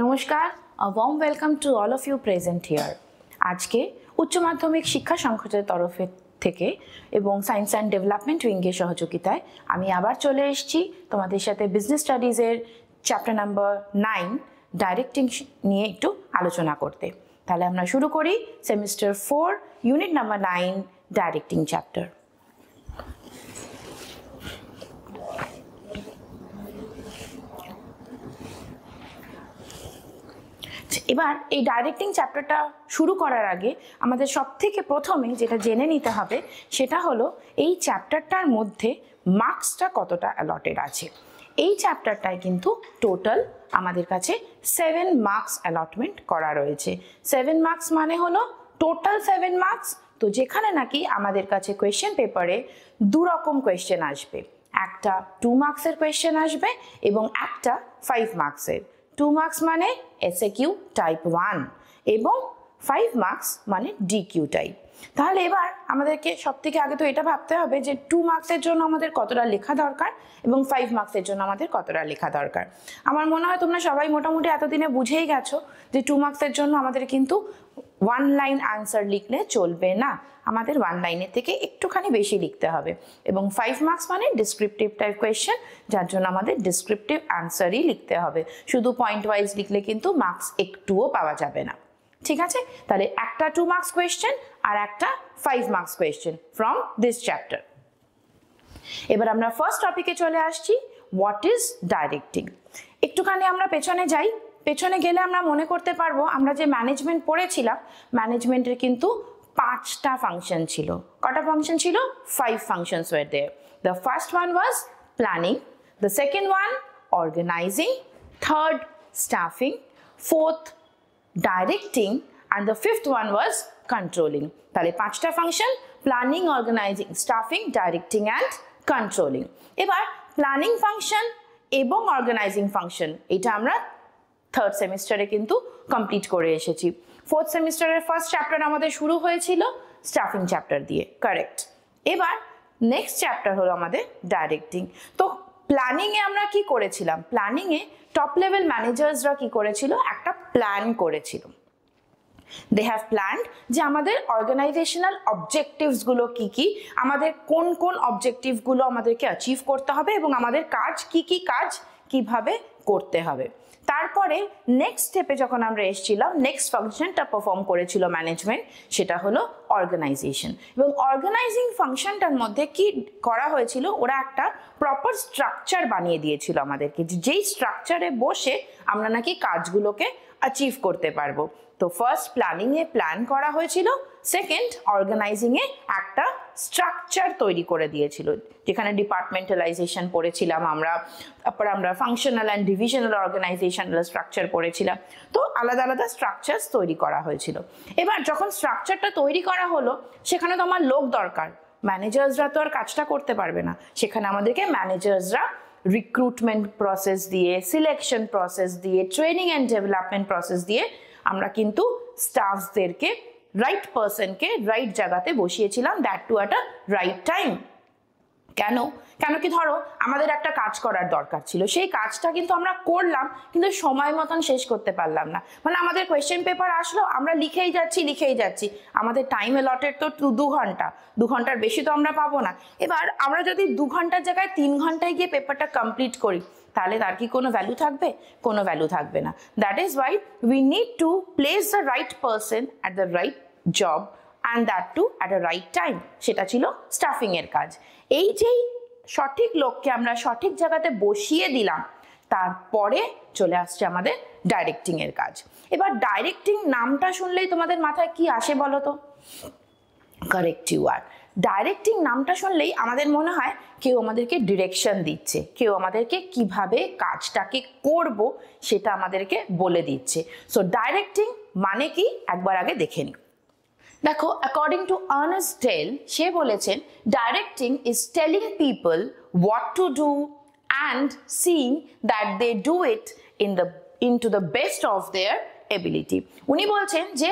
নমস্কার, a warm welcome to all of you present here. আজকে উচ্চ মাধ্যমিক শিক্ষা সংসদের তরফে থেকে এবং সায়েন্স অ্যান্ড ডেভেলপমেন্ট উইংয়ের সহযোগিতায় আমি আবার চলে এসেছি তোমাদের সাথে বিজনেস স্টাডিজের চ্যাপ্টার নাম্বার 9 ডাইরেক্টিং নিয়ে একটু আলোচনা করতে। তাহলে আমরা শুরু করি semester 4 unit number 9 directing chapter. এবার এই ডাইরেক্টিং চ্যাপ্টারটা শুরু করার আগে আমাদের সবথেকে প্রথমে যেটা জেনে নিতে হবে সেটা হলো এই চ্যাপ্টারটার মধ্যে মার্কসটা কতটা অ্যালটেড আছে। এই চ্যাপ্টারটায় কিন্তু টোটাল আমাদের কাছে 7 মার্কস অ্যালটমেন্ট করা রয়েছে। 7 মার্কস মানে হলো টোটাল 7 মার্কস। তো যেখানে নাকি আমাদের কাছে কোয়েশ্চেন পেপারে দু রকম কোয়েশ্চেন আসবে, একটা 2 মার্কসের কোয়েশ্চেন আসবে এবং একটা 5 মার্কসের। 2 মার্কস মানে এসএকিউ টাইপ 1 এবং 5 মার্কস মানে ডিকিউ টাইপ। তাহলে এবার আমাদেরকে সবথেকে আগে তো এটা ভাবতে হবে যে 2 মার্কসের জন্য আমাদের কতটা লেখা দরকার এবং 5 মার্কসের জন্য আমাদের কতটা লেখা দরকার। আমার মনে হয় তোমরা সবাই মোটামুটি এতদিনে বুঝেই গেছো যে 2 মার্কসের জন্য আমাদের কিন্তু 1 লাইন আনসার লিখলে চলবে না, আমাদের 1 লাইনের থেকে একটুখানি বেশি লিখতে হবে। এবং 5 মার্কস মানে ডিসক্রিপটিভ টাইপ কোয়েশ্চেন, যার জন্য আমাদের ডিসক্রিপটিভ আনসারই লিখতে হবে। শুধু পয়েন্ট ওয়াইজ লিখলে কিন্তু মার্কস একটুও পাওয়া যাবে না। ঠিক আছে, তাহলে একটা 2 মার্কস কোয়েশ্চেন আর একটা 5 marks question from this chapter. এবার আমরা ফার্স্ট টপিকে চলে আসছি, হোয়াট ইজ ডাইরেক্টিং। একটুখানি আমরা পেছনে যাই। পেছনে গেলে আমরা মনে করতে পারবো আমরা যে ম্যানেজমেন্ট পড়েছিলাম, ম্যানেজমেন্টের কিন্তু 5টা ফাংশন ছিল। কটা ফাংশন ছিল? 5 functions were there. The first one was planning, the second one organizing, third staffing, fourth directing, and the fifth one was controlling. তাহলে 5টা function, planning, organising, staffing, directing and controlling. এবার planning function এবং organising function এটা আমরা third সেমিস্টারে কিন্তু complete করে এসেছি। ফোর্থ সেমিস্টারের ফার্স্ট চ্যাপ্টার আমাদের শুরু হয়েছিল স্টাফিং চ্যাপ্টার দিয়ে, কারেক্ট। এবার নেক্সট চ্যাপ্টার হলো আমাদের ডাইরেক্টিং। তো প্ল্যানিংয়ে আমরা কি করেছিলাম? প্ল্যানিংয়ে টপ লেভেল ম্যানেজার্সরা কি করেছিল? একটা প্ল্যান করেছিল। দে হ্যাভ প্ল্যান্ড যে আমাদের অর্গানাইজেশনাল অবজেক্টিভসগুলো কি কি, আমাদের কোন কোন অবজেক্টিভগুলো আমাদেরকে অ্যাচিভ করতে হবে এবং আমাদের কাজ কি কি কাজ কিভাবে করতে হবে। তারপরে নেক্সট স্টেপে যখন আমরা এসেছিলাম, নেক্সট ফাংশনটা পারফর্ম করেছিল ম্যানেজমেন্ট, সেটা হলো অর্গানাইজেশন। এবং অর্গানাইজিং ফাংশনটার মধ্যে কি করা হয়েছিল, ওরা একটা প্রপার স্ট্রাকচার বানিয়ে দিয়েছিল আমাদেরকে, যেই স্ট্রাকচারে বসে আমরা নাকি কাজগুলোকে অ্যাচিভ করতে পারবো। তো ফার্স্ট প্ল্যানিংয়ে প্ল্যান করা হয়েছিল, সেকেন্ড অর্গানাইজিংয়ে একটা স্ট্রাকচার তৈরি করে দিয়েছিল, যেখানে ডিপার্টমেন্টালাইজেশন পড়েছিলাম আমরা, তারপর আমরা functional and divisional organisational structure পড়েছিলাম। তো আলাদা আলাদা স্ট্রাকচারস তৈরি করা হয়েছিল। এবার যখন স্ট্রাকচারটা তৈরি করা হলো, সেখানে তো আমার লোক দরকার, ম্যানেজার্সরা তো আর কাজটা করতে পারবে না, সেখানে আমাদেরকে ম্যানেজার্সরা রিক্রুটমেন্ট প্রসেস দিয়ে, সিলেকশন প্রসেস দিয়ে, ট্রেনিং অ্যান্ড ডেভেলপমেন্ট প্রসেস দিয়ে আমরা কিন্তু স্টাফসদেরকে রাইট পার্সনকে রাইট জায়গাতে বসিয়েছিলাম, that too at a right time. কেন কি ধরো আমাদের একটা কাজ করার দরকার ছিল, সেই কাজটা কিন্তু আমরা করলাম কিন্তু সময় মতন শেষ করতে পারলাম না। মানে আমাদের কোয়েশ্চেন পেপার আসলো, আমরা লিখেই যাচ্ছি, আমাদের টাইম অ্যালটেড তো 2 ঘন্টা, 2 ঘন্টার বেশি তো আমরা পাবো না। এবার আমরা যদি 2 ঘন্টার জায়গায় 3 ঘন্টায় গিয়ে পেপারটা কমপ্লিট করি, তাহলে তার কি কোনো ভ্যালু থাকবে? কোনো ভ্যালু থাকবে না। That is why we need to place the right person at the right job and that too at a right time. সেটা ছিল স্টাফিং এর কাজ। এই যেই সঠিক লোককে আমরা সঠিক জায়গাতে বসিয়ে দিলাম, তারপরে চলে আসছে আমাদের ডাইরেক্টিং এর কাজ। এবার ডাইরেক্টিং নামটা শুনলেই তোমাদের মাথায় কি আসে বলো তো? Correct, you R. ডাইরেক্টিং নামটা শুনলেই আমাদের মনে হয় কেউ আমাদেরকে ডিরেকশন দিচ্ছে, কেউ আমাদেরকে কিভাবে কাজটাকে করব সেটা আমাদেরকে বলে দিচ্ছে। সো ডাইরেক্টিং মানে কি একবার আগে দেখে নিই। দেখো, অ্যাকর্ডিং টু আর্নেস্ট ডেল, সে বলেছেন directing is telling people what to do and seeing that they do it into the best of their ability. উনি বলছেন যে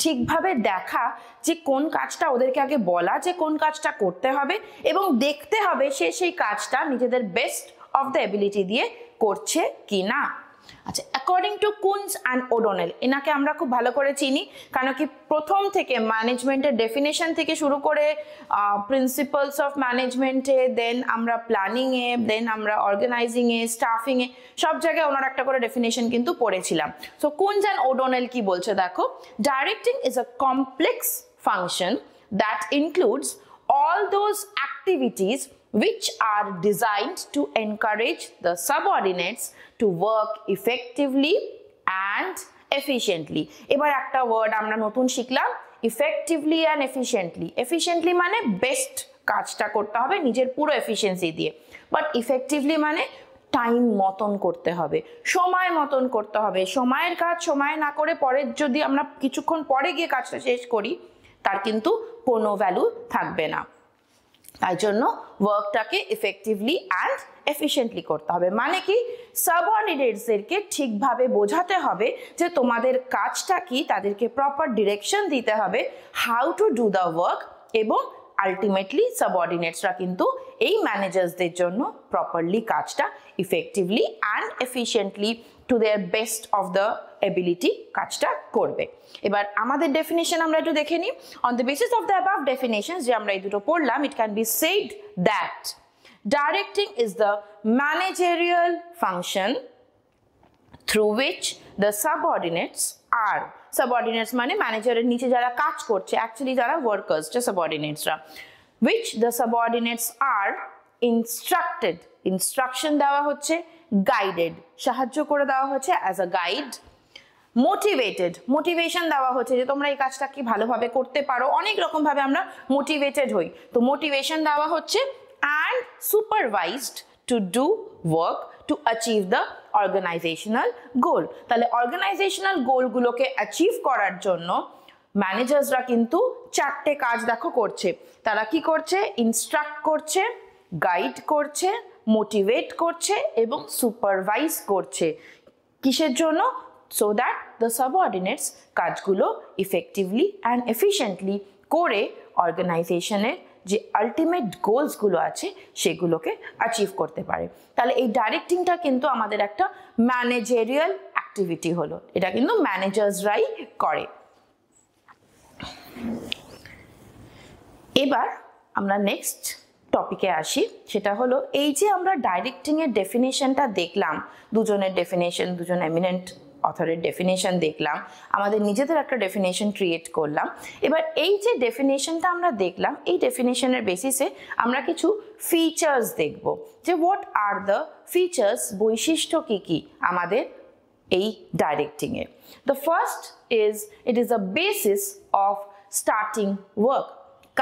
ঠিকভাবে দেখা, যে কোন কাজটা ওদেরকে আগে বলা যে কোন কাজটা করতে হবে এবং দেখতে হবে সে সেই কাজটা নিজেদের বেস্ট অফ দ্য এবিলিটি দিয়ে করছে কি না। আচ্ছা, according to Coons and O'Donnell, এনাকে আমরা খুব ভালো করে চিনি, কারণ কি প্রথম থেকে ম্যানেজমেন্টের ডেফিনেশন থেকে শুরু করে প্রিন্সিপালস অফ ম্যানেজমেন্টে, দেন আমরা প্ল্যানিংয়ে, দেন আমরা অর্গানাইজিংয়ে, স্টাফিংয়ে, সব জায়গায় ওনার একটা করে ডেফিনেশন কিন্তু পড়েছিলাম। সো কুনস অ্যান্ড ওডোনেল কি বলছে দেখো, directing is a complex function that includes all those activities which are designed to encourage the subordinates to work effectively and efficiently. এবার একটা ওয়ার্ড আমরা নতুন শিখলাম, effectively and efficiently. efficiently মানে best কাজটা করতে হবে নিজের পুরো এফিশিয়েন্সি দিয়ে, বাট effectively মানে টাইম মতন করতে হবে, সময় মতন করতে হবে। সময়ের কাজ সময় না করে পরে যদি আমরা কিছুক্ষণ পরে গিয়ে কাজটা শেষ করি, তার কিন্তু কোনো ভ্যালু থাকবে না। তাই জন্য ওয়ার্কটাকে ইফেক্টিভলি অ্যান্ড এফিশিয়েন্টলি করতে হবে। মানে কি, সাবঅর্ডিনেটসদেরকে ঠিকভাবে বোঝাতে হবে যে তোমাদের কাজটা কি, তাদেরকে প্রপার ডিরেকশন দিতে হবে how to do the work, এবং আলটিমেটলি সাবঅর্ডিনেটসরা কিন্তু এই ম্যানেজার্সদের জন্য প্রপারলি কাজটা effectively and efficiently to their best of the ability কাজটা করবে। এবার আমাদের ডেফিনেশন আমরা একটু দেখে নিই। On the basis of the above definitions যে আমরা এই দুটো পড়লাম, ইট can B said that directing is the managerial function through which the subordinates are, subordinates মানে ম্যানেজারের নিচে যারা কাজ করছে, অ্যাকচুয়ালি যারা ওয়ার্কার্স, যে সাবঅর্ডিনেটসরা, which the subordinates are instructed, instruction দেওয়া হচ্ছে, গাইডেড, সাহায্য করে দেওয়া হচ্ছে as a guide, motivated, motivation দেওয়া হচ্ছে যে তোমরা এই কাজটা কি ভালোভাবে করতে পারো, অনেক রকম ভাবে আমরা মোটিভেটেড হই, তো মোটিভেশন দেওয়া হচ্ছে, and supervised to do work to achieve the organisational goal. তাহলে অর্গানাইজেশনাল গোলগুলোকে অ্যাচিভ করার জন্য ম্যানেজার্সরা কিন্তু চারটে কাজ দেখো করছে। তারা কি করছে, ইনস্ট্রাক্ট করছে, গাইড করছে, মোটিভেট করছে এবং সুপারভাইজ করছে। কিসের জন্য? সো দ্যাট দ্য সাবঅর্ডিনেটস কাজগুলো ইফেক্টিভলি অ্যান্ড এফিশিয়েন্টলি করে অর্গানাইজেশনের যে আলটিমেট গোলসগুলো আছে সেগুলোকে অ্যাচিভ করতে পারে। তাহলে এই ডাইরেক্টিংটা কিন্তু আমাদের একটা ম্যানেজেরিয়াল অ্যাক্টিভিটি হলো, এটা কিন্তু ম্যানেজার্সরাই করে। এবার আমরা নেক্সট টপিকে আসি, সেটা হলো এই যে আমরা ডাইরেক্টিংয়ের ডেফিনেশনটা দেখলাম, দুজনের ডেফিনেশন, দুজন এমিনেন্ট অথরের ডেফিনেশন দেখলাম, আমাদের নিজেদের একটা ডেফিনেশন ক্রিয়েট করলাম। এবার এই যে ডেফিনেশনটা আমরা দেখলাম, এই ডেফিনেশনের বেসিসে আমরা কিছু ফিচার্স দেখব, যে হোয়াট আর দ্য ফিচার্স, বৈশিষ্ট্য কি কি আমাদের এই ডাইরেক্টিংয়ের। The first is it is a basis of starting work.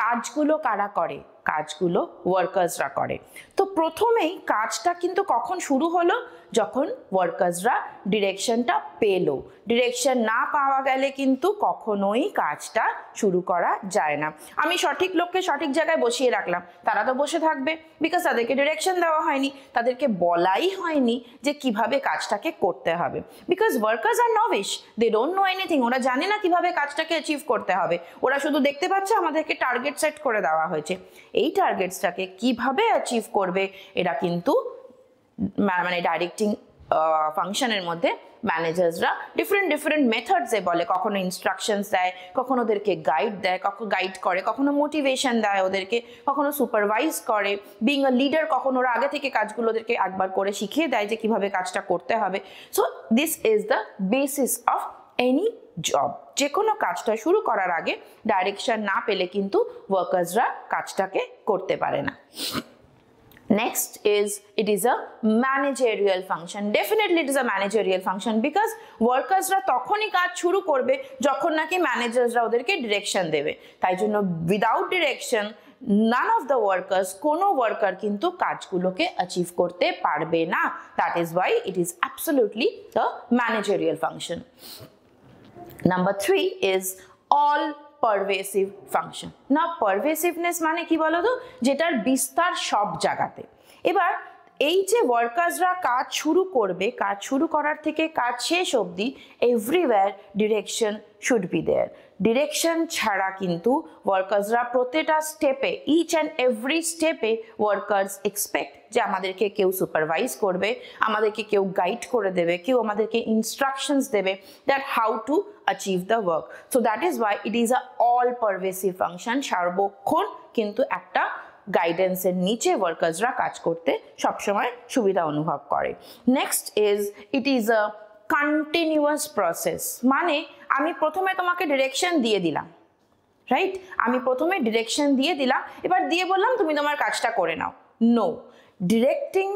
কাজগুলো কারা করে? কাজগুলো ওয়ার্কার্সরা করে। তো প্রথমেই কাজটা কিন্তু কখন শুরু হলো? যখন ওয়ার্কার্সরা ডিরেকশনটা পেল। ডিরেকশন না পাওয়া গেলে কিন্তু কখনোই কাজটা শুরু করা যায় না। আমি সঠিক লোককে সঠিক জায়গায় বসিয়ে রাখলাম, তারা তো বসে থাকবে, বিকজ তাদেরকে ডিরেকশন দেওয়া হয়নি, তাদেরকে বলাই হয়নি যে কিভাবে কাজটাকে করতে হবে। Because workers are novice, they don't know anything, ওরা জানে না কিভাবে কাজটাকে অ্যাচিভ করতে হবে। ওরা শুধু দেখতে পাচ্ছে আমাদেরকে টার্গেট সেট করে দেওয়া হয়েছে, এই টার্গেটসটাকে কিভাবে অ্যাচিভ করবে এরা কিন্তু মানে ডাইরেক্টিং ফাংশনের মধ্যে ম্যানেজার্সরা ডিফারেন্ট মেথডসে বলে, কখনো ইনস্ট্রাকশনস দেয়, কখনো ওদেরকে গাইড দেয়, কখনো গাইড করে, কখনো মোটিভেশন দেয় ওদেরকে, কখনো সুপারভাইজ করে। বিং আ লিডার, কখনো ওরা আগে থেকে কাজগুলো ওদেরকে একবার করে শিখিয়ে দেয় যে কিভাবে কাজটা করতে হবে। So this is the basis of any job. যে কোনো কাজটা শুরু করার আগে ডাইরেকশন না পেলে কিন্তু ওয়ার্কার্সরা কাজটাকে করতে পারে না। Next is it is a managerial function. Definitely it is a managerial function because workersরা তখনই কাজ শুরু করবে যখন নাকি ম্যানেজার্সরা ওদেরকে ডিরেকশন দেবে। তাই জন্য without direction none of the workers, কোনো ওয়ার্কার কিন্তু কাজগুলোকে অ্যাচিভ করতে পারবে না। That is why it is absolutely the managerial function. Number 3 is all পারভেসিভ function. না, পারভেসিভনেস মানে কি বলো তো? যেটার বিস্তার সব জায়গাতে। এবার এই যে ওয়ার্কার্সরা কাজ শুরু করবে, কাজ শুরু করার থেকে কাজ শেষ অবধি everywhere direction should be there. Direction ছাড়া কিন্তু ওয়ার্কার্সরা প্রত্যেকটা স্টেপে, ইচ অ্যান্ড এভরি স্টেপে ওয়ার্কার্স এক্সপেক্ট যে আমাদেরকে কেউ সুপারভাইজ করবে, আমাদেরকে কেউ গাইড করে দেবে, কেউ আমাদেরকে ইনস্ট্রাকশনস দেবে that how to achieve the work. So that is why it is a all pervasive function. সার্বক্ষণ কিন্তু একটা গাইডেন্সের নিচে ওয়ার্কার্সরা কাজ করতে সবসময় সুবিধা অনুভব করে। Next is it is a continuous process. মানে আমি প্রথমে তোমাকে ডিরেকশন দিয়ে দিলাম, রাইট? আমি প্রথমে ডিরেকশন দিয়ে দিলাম, এবার দিয়ে বললাম তুমি তোমার কাজটা করে নাও। নো, ডিরেক্টিং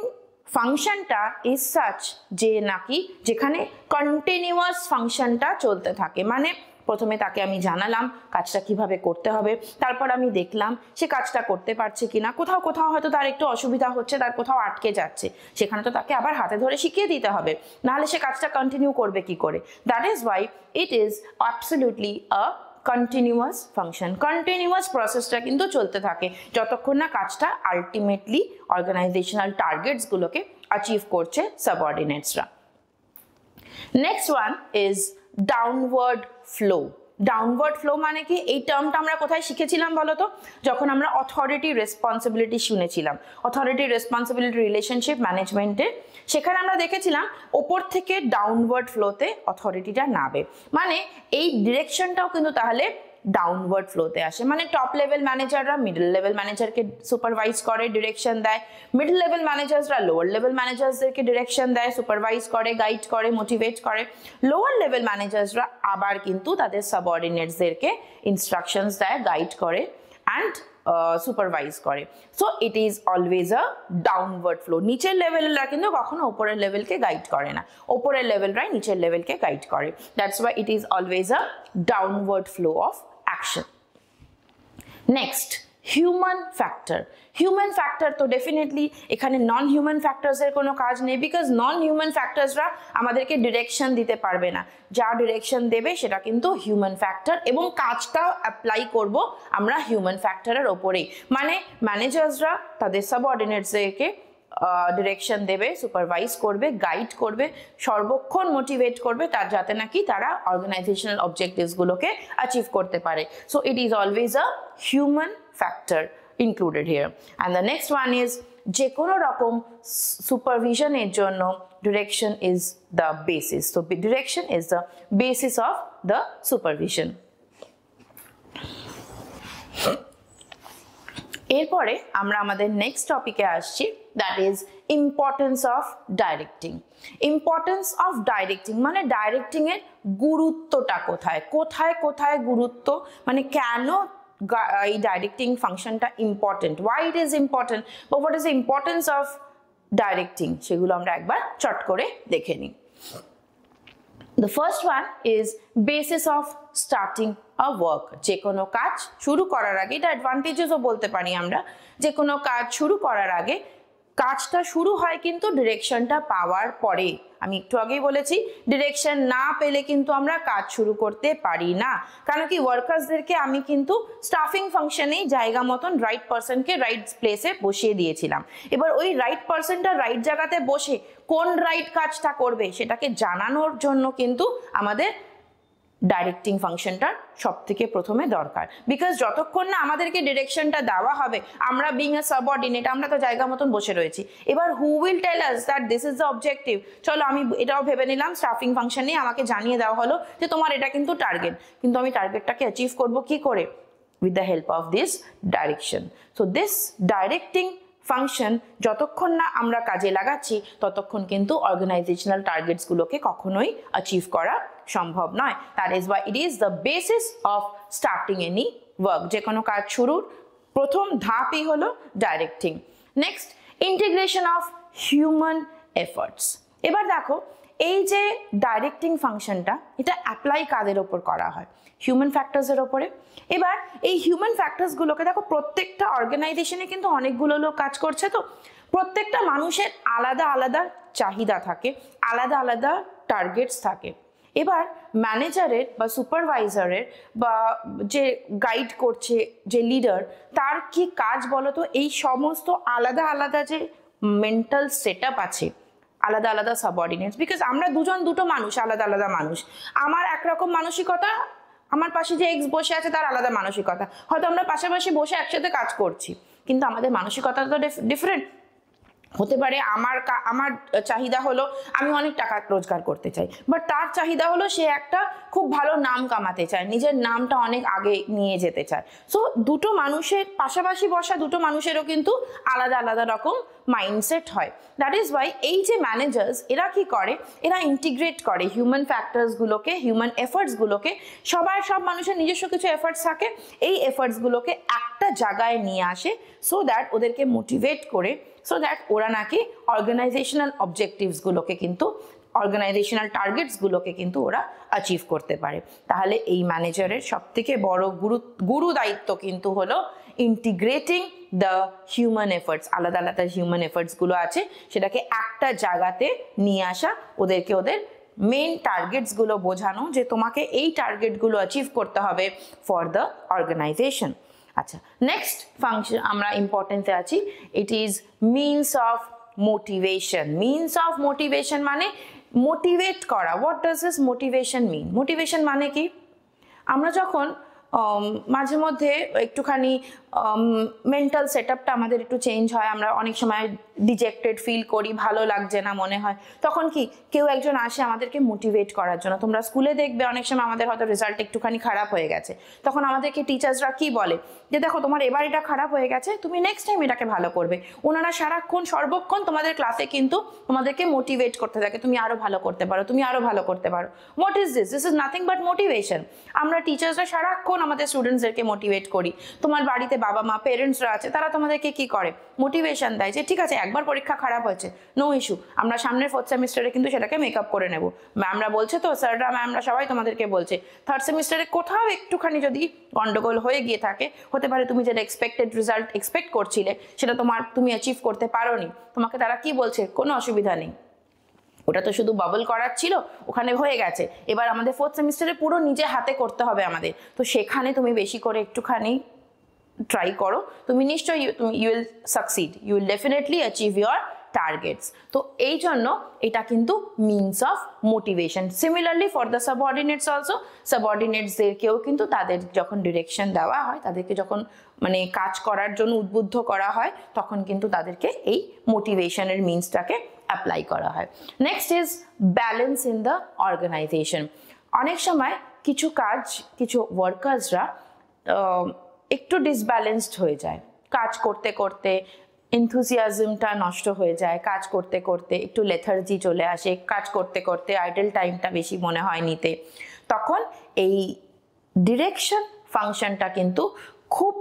ফাংশনটা ইজ সাচ যে নাকি যেখানে কন্টিনিউয়াস ফাংশনটা চলতে থাকে। মানে প্রথমে তাকে আমি জানালাম কাজটা কিভাবে করতে হবে, তারপর আমি দেখলাম সে কাজটা করতে পারছে কিনা, কোথাও কোথাও হয়তো তার একটু অসুবিধা হচ্ছে, তার কোথাও আটকে যাচ্ছে, সেখানে তো তাকে আবার হাতে ধরে শিখিয়ে দিতে হবে, নাহলে সে কাজটা কন্টিনিউ করবে কি করে। That is why it is absolutely a continuous function. Continuous প্রসেসটা কিন্তু চলতে থাকে যতক্ষণ না কাজটা আলটিমেটলি অর্গানাইজেশনাল টার্গেটসগুলোকে অ্যাচিভ করছে সাবঅর্ডিনেটসরা। Next one is downward flow. Downward flow মানে কি? এই টার্মটা আমরা কোথায় শিখেছিলাম বলো তো? যখন আমরা অথরিটি রেসপন্সিবিলিটি শুনেছিলাম, অথরিটি রেসপন্সিবিলিটি রিলেশনশিপ ম্যানেজমেন্টে, সেখানে আমরা দেখেছিলাম ওপর থেকে ডাউনওয়ার্ড ফ্লোতে অথরিটিটা নামে। মানে এই ডিরেকশনটাও কিন্তু তাহলে ডাউনওয়ার্ড ফ্লোতে আসে। মানে টপ লেভেল ম্যানেজাররা মিডল লেভেল ম্যানেজারকে সুপারভাইজ করে, ডিরেকশন দেয়, মিডল লেভেল ম্যানেজার্সরা লোয়ার লেভেল ম্যানেজার্সদেরকে ডিরেকশন দেয়, সুপারভাইজ করে, গাইড করে, মোটিভেট করে। লোয়ার লেভেল ম্যানেজার্সরা আবার কিন্তু তাদের সাবঅর্ডিনেটসদেরকে ইনস্ট্রাকশনস দেয়, গাইড করে অ্যান্ড সুপারভাইজ করে। So it is always a downward flow. নিচের লেভেলরা কিন্তু কখনো ওপরের লেভেলকে গাইড করে না, ওপরের লেভেলরাই নিচের লেভেলকে গাইড করে। That's why it is always a downward flow of action. Next, human factor. Human factor তো ডেফিনেটলি এখানে নন হিউম্যান ফ্যাক্টরসের কোনো কাজ নেই, বিকজ নন হিউম্যান ফ্যাক্টরসরা আমাদেরকে ডিরেকশন দিতে পারবে না। যা ডিরেকশন দেবে সেটা কিন্তু হিউম্যান ফ্যাক্টর, এবং কাজটাও অ্যাপ্লাই করব আমরা হিউম্যান ফ্যাক্টরের ওপরেই। মানে ম্যানেজার্সরা তাদের সাবঅর্ডিনেটসদেরকে ডিরেকশন দেবে, সুপারভাইজ করবে, গাইড করবে, সর্বক্ষণ মোটিভেট করবে, তার যাতে নাকি তারা অর্গানাইজেশনাল অবজেক্টিভসগুলোকে অ্যাচিভ করতে পারে। So it is always a human factor included here. And the next one is যে কোনো রকম সুপারভিশনের জন্য direction is the basis. So direction is the basis of the supervision. এরপরে আমরা আমাদের নেক্সট টপিকে আসছি, that is importance of directing. Importance of directing মানে ডাইরেক্টিং এর গুরুত্বটা কোথায়, কোথায় কোথায় গুরুত্ব, মানে কেন এই ডাইরেক্টিং ফাংশনটা important, why it is important, বা what is the importance of directing, সেগুলো আমরা একবার চট করে দেখে নিই। The first one is basis of starting a work. যে কোনো কাজ শুরু করার আগে, এটা অ্যাডভান্টেজেসও বলতে পারি আমরা, যে কোনো কাজ শুরু করার আগে কাজটা শুরু হয় কিন্তু ডিরেকশনটা পাওয়ার পরে। আমি একটু আগেই বলেছি ডিরেকশন না পেলে কিন্তু আমরা কাজ শুরু করতে পারি না, কারণ কি ওয়ার্কার্সদেরকে আমি কিন্তু স্টাফিং ফাংশনেই জায়গা মতন রাইট পারসনকে রাইট প্লেসে বসিয়ে দিয়েছিলাম। এবার ওই রাইট পারসনটা রাইট জায়গাতে বসে কোন রাইট কাজটা করবে সেটাকে জানানোর জন্য কিন্তু আমাদের ডাইরেক্টিং ফাংশনটা সব থেকে প্রথমে দরকার। বিকজ যতক্ষণ না আমাদেরকে ডিরেকশনটা দেওয়া হবে, আমরা বিং এ সাবঅর্ডিনেট, আমরা তো জায়গা মতন বসে রয়েছি। এবার who will tell us that this is the objective? চলো আমি এটাও ভেবে নিলাম, স্টাফিং ফাংশনে আমাকে জানিয়ে দেওয়া হলো যে তোমার এটা কিন্তু টার্গেট, কিন্তু আমি টার্গেটটাকে অ্যাচিভ করব কি করে? With the help of this direction. So this directing function যতক্ষণ না আমরা কাজে লাগাচ্ছি ততক্ষণ কিন্তু অর্গানাইজেশনাল টার্গেটসগুলোকে কখনোই অ্যাচিভ করা সম্ভব নয়। That is why it is the basis of starting any work. যে কোনো কাজ শুরুর প্রথম ধাপই হলো directing. Next, integration of human efforts. এবার দেখো এই যে ডাইরেক্টিং ফাংশনটা, এটা অ্যাপ্লাই কাদের ওপর করা হয়? হিউম্যান ফ্যাক্টরসের ওপরে। এবার এই হিউম্যান ফ্যাক্টরসগুলোকে দেখো, প্রত্যেকটা অর্গানাইজেশনে কিন্তু অনেকগুলো লোক কাজ করছে, তো প্রত্যেকটা মানুষের আলাদা আলাদা চাহিদা থাকে, আলাদা আলাদা টার্গেটস থাকে। এবার ম্যানেজারের বা সুপারভাইজারের বা যে গাইড করছে যে লিডার, তার কি কাজ বলো তো? এই সমস্ত আলাদা আলাদা যে মেন্টাল সেট আপ আছে, আলাদা আলাদা সাবঅর্ডিনেটস, বিকজ আমরা দুজন দুটো মানুষ, আলাদা আলাদা মানুষ, আমার একরকম মানসিকতা, আমার পাশে যে এক্স বসে আছে তার আলাদা মানসিকতা, হয়তো আমরা পাশাপাশি বসে একসাথে কাজ করছি, কিন্তু আমাদের মানসিকতা তো ডিফারেন্ট হতে পারে। আমার চাহিদা হলো আমি অনেক টাকা রোজগার করতে চাই, বাট তার চাহিদা হলো সে একটা খুব ভালো নাম কামাতে চায়, নিজের নামটা অনেক আগে নিয়ে যেতে চায়। সো দুটো মানুষের পাশাপাশি বসা দুটো মানুষেরও কিন্তু আলাদা আলাদা রকম মাইন্ডসেট হয়। দ্যাট ইজ ওয়াই এই যে ম্যানেজার্স এরা কি করে, এরা ইন্টিগ্রেট করে হিউম্যান ফ্যাক্টরসগুলোকে, হিউম্যান এফার্টসগুলোকে। সব মানুষের নিজস্ব কিছু এফার্টস থাকে, এই এফার্টসগুলোকে একটা জায়গায় নিয়ে আসে সো দ্যাট ওদেরকে মোটিভেট করে, সো দ্যাট ওরা নাকি অর্গানাইজেশনাল অবজেক্টিভসগুলোকে কিন্তু অর্গানাইজেশনাল টার্গেটসগুলোকে কিন্তু ওরা অ্যাচিভ করতে পারে। তাহলে এই ম্যানেজারের সবথেকে বড় গুরু দায়িত্ব কিন্তু হলো ইন্টিগ্রেটিং দ্য হিউম্যান এফার্টস, আলাদা আলাদা হিউম্যান এফার্টসগুলো আছে সেটাকে একটা জায়গাতে নিয়ে আসা, ওদেরকে ওদের মেইন টার্গেটসগুলো বোঝানো যে তোমাকে এই টার্গেটগুলো অ্যাচিভ করতে হবে ফর দ্য অর্গানাইজেশন। আচ্ছা, নেক্সট ফাংশন আমরা ইম্পর্টেন্সে আছি, it is means of motivation. Means of motivation মানে মোটিভেট করা। What does this motivation mean? Motivation মানে কি, আমরা যখন মাঝে মধ্যে একটুখানি মেন্টাল সেটআপটা আমাদের একটু চেঞ্জ হয়, আমরা অনেক সময় ডিজেক্টেড ফিল করি, ভালো লাগছে না মনে হয়, তখন কি কেউ একজন আসে আমাদেরকে মোটিভেট করার জন্য। তোমরা স্কুলে দেখবে অনেক সময় আমাদের হয়তো রেজাল্ট একটুখানি খারাপ হয়ে গেছে, তখন আমাদেরকে টিচার্সরা কি বলে যে দেখো তোমার এবার এটা খারাপ হয়ে গেছে, তুমি নেক্সট টাইম এটাকে ভালো করবে। ওনারা সারাক্ষণ সর্বক্ষণ তোমাদের ক্লাসে কিন্তু তোমাদেরকে মোটিভেট করতে থাকে, তুমি আরো ভালো করতে পারো, তুমি আরো ভালো করতে পারো। What is this? This is nothing but motivation. আমরা টিচার্সরা সারাক্ষণ আমাদের স্টুডেন্টসদেরকে মোটিভেট করি। তোমার বাড়িতে বাবা মা পেরেন্টসরা আছে, তারা তোমাদেরকে কি করে, মোটিভেশন দেয় যে ঠিক আছে একবার পরীক্ষা খারাপ হয়েছে, নো ইস্যু, আমরা সামনের 4th সেমিস্টারে কিন্তু সেটাকে মেকআপ করে নেব। ম্যামরা বলছে তো, স্যাররা ম্যামরা সবাই তোমাদেরকে বলছে 3rd সেমিস্টারে কোথাও একটুখানি যদি গন্ডগোল হয়ে গিয়ে থাকে, হতে পারে তুমি যেটা এক্সপেক্টেড রেজাল্ট এক্সপেক্ট করছিলে সেটা তুমি অ্যাচিভ করতে পারোনি, তোমাকে তারা কি বলছে, কোনো অসুবিধা নেই, ওটা তো শুধু বাবল করার ছিল, ওখানে হয়ে গেছে, এবার আমাদের 4th সেমিস্টারে পুরো নিজে হাতে করতে হবে আমাদের, তো সেখানে তুমি বেশি করে একটুখানি ট্রাই করো, তুমি নিশ্চয়ই you will succeed, you will definitely achieve your targets. তো এই জন্য এটা কিন্তু means of motivation. Similarly for the subordinates also, সাবঅর্ডিনেটসদেরকেও কিন্তু তাদের যখন ডিরেকশন দেওয়া হয়, তাদেরকে যখন মানে কাজ করার জন্য উদ্বুদ্ধ করা হয়, তখন কিন্তু তাদেরকে এই মোটিভেশনের মিনসটাকে অ্যাপ্লাই করা হয়। Next is balance in the organization. অনেক সময় কিছু কাজ, কিছু ওয়ার্কার্সরা একটু ডিসব্যালেন্সড হয়ে যায়, কাজ করতে করতে এনথুজিয়াজমটা নষ্ট হয়ে যায়, কাজ করতে করতে একটু লেথার্জি চলে আসে, কাজ করতে করতে আইডল টাইমটা বেশি মনে হয় নিতে, তখন এই ডিরেকশন ফাংশনটা কিন্তু খুব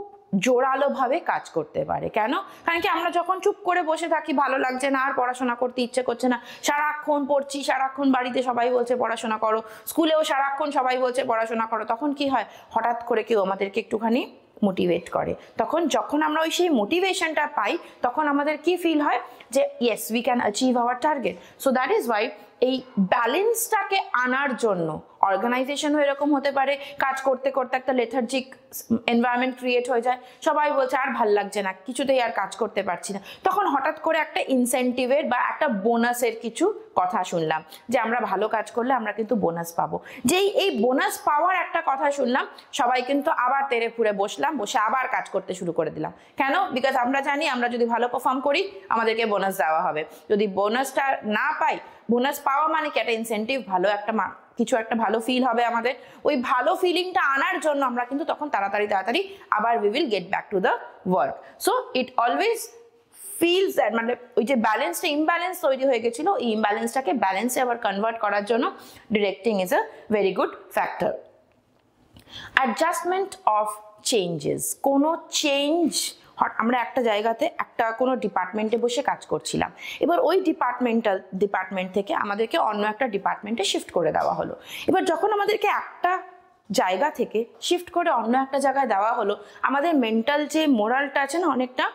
জোরালোভাবে কাজ করতে পারে। কেন? কারণ কি আমরা যখন চুপ করে বসে থাকি, ভালো লাগছে না, আর পড়াশোনা করতে ইচ্ছে করছে না, সারাক্ষণ পড়ছি, সারাক্ষণ বাড়িতে সবাই বলছে পড়াশোনা করো, স্কুলেও সারাক্ষণ সবাই বলছে পড়াশোনা করো, তখন কি হয়, হঠাৎ করে কেউ আমাদেরকে একটুখানি মোটিভেট করে, তখন যখন আমরা ওই সেই মোটিভেশনটা পাই, তখন আমাদের কি ফিল হয় যে yes we can achieve our target. So that is Y এই ব্যালেন্সটাকে আনার জন্য অর্গানাইজেশনও এরকম হতে পারে, কাজ করতে করতে একটা লেথার্জিক এনভায়রনমেন্ট ক্রিয়েট হয়ে যায়, সবাই বলছে আর ভাল লাগছে না, কিছুতেই আর কাজ করতে পারছি না, তখন হঠাৎ করে একটা ইনসেন্টিভের বা একটা বোনাসের কিছু কথা শুনলাম যে আমরা ভালো কাজ করলে আমরা কিন্তু বোনাস পাবো। যেই এই বোনাস পাওয়ার একটা কথা শুনলাম, সবাই কিন্তু আবার তেড়ে ফুড়ে বসলাম, বসে আবার কাজ করতে শুরু করে দিলাম। কেন? বিকজ আমরা জানি আমরা যদি ভালো পারফর্ম করি আমাদেরকে বোনাস দেওয়া হবে, যদি বোনাসটা না পাই, বোনাস পাওয়া মানে কি একটা ইনসেন্টিভ, ভালো একটা কিছু একটা ভালো ফিল হবে আমাদের, ওই ভালো ফিলিংটা আনার জন্য আমরা কিন্তু তখন তাড়াতাড়ি আবার we will get back to the work. So it always feels that, মানে ওই যে ব্যালেন্সটা ইমব্যালেন্স তৈরি হয়ে গেছিল, এই ইমব্যালেন্সটাকে ব্যালেন্সে আবার কনভার্ট করার জন্য directing is a very good factor. Adjustment of changes, কোনো চেঞ্জ, আমরা একটা জায়গাতে একটা কোনো ডিপার্টমেন্টে বসে কাজ করছিলাম, এবার ওই ডিপার্টমেন্ট থেকে আমাদেরকে অন্য একটা ডিপার্টমেন্টে শিফট করে দেওয়া হলো। এবার যখন আমাদেরকে একটা জায়গা থেকে শিফট করে অন্য একটা জায়গায় দেওয়া হলো, আমাদের মেন্টাল যে মোরালটা আছে না, অনেকটা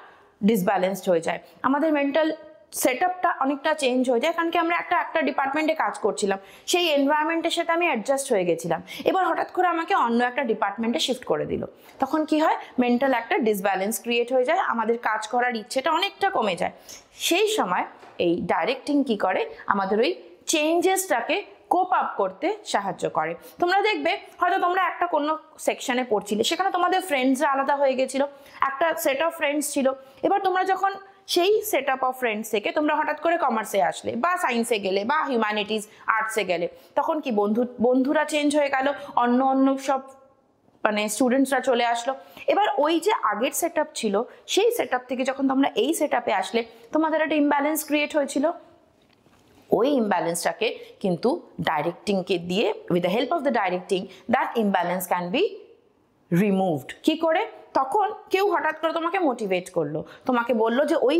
ডিসব্যালেন্সড হয়ে যায়, আমাদের মেন্টাল সেটআপটা অনেকটা চেঞ্জ হয়ে যায়, কারণ কি আমরা একটা ডিপার্টমেন্টে কাজ করছিলাম, সেই এনভায়রনমেন্টের সাথে আমি অ্যাডজাস্ট হয়ে গেছিলাম, এবার হঠাৎ করে আমাকে অন্য একটা ডিপার্টমেন্টে শিফট করে দিল, তখন কি হয়, মেন্টাল একটা ডিসব্যালেন্স ক্রিয়েট হয়ে যায়, আমাদের কাজ করার ইচ্ছেটা অনেকটা কমে যায়। সেই সময় এই ডাইরেক্টিং কি করে, আমাদের ওই চেঞ্জেসটাকে কোপ আপ করতে সাহায্য করে। তোমরা দেখবে হয়তো তোমরা একটা কোনো সেকশনে পড়ছিলে, সেখানে তোমাদের ফ্রেন্ডসরা আলাদা হয়ে গেছিলো, একটা সেট অফ ফ্রেন্ডস ছিল। এবার তোমরা যখন সেই সেট আপ অফ ফ্রেন্ডস থেকে তোমরা হঠাৎ করে কমার্সে আসলে বা সায়েন্সে গেলে বা হিউম্যানিটিস আর্টসে গেলে, তখন কি বন্ধুরা চেঞ্জ হয়ে গেল, অন্য সব মানে স্টুডেন্টসরা চলে আসলো। এবার ওই যে আগের সেট আপ ছিল, সেই সেট আপ থেকে যখন তোমরা এই সেট আপে আসলে, তোমাদের একটা ইমব্যালেন্স ক্রিয়েট হয়েছিল। ওই ইমব্যালেন্সটাকে কিন্তু ডাইরেক্টিংকে দিয়ে, with the help of the directing, that imbalance can be removed. কি করে? তখন কেউ হঠাৎ করে তোমাকে মোটিভেট করলো, তোমাকে বললো যে ওই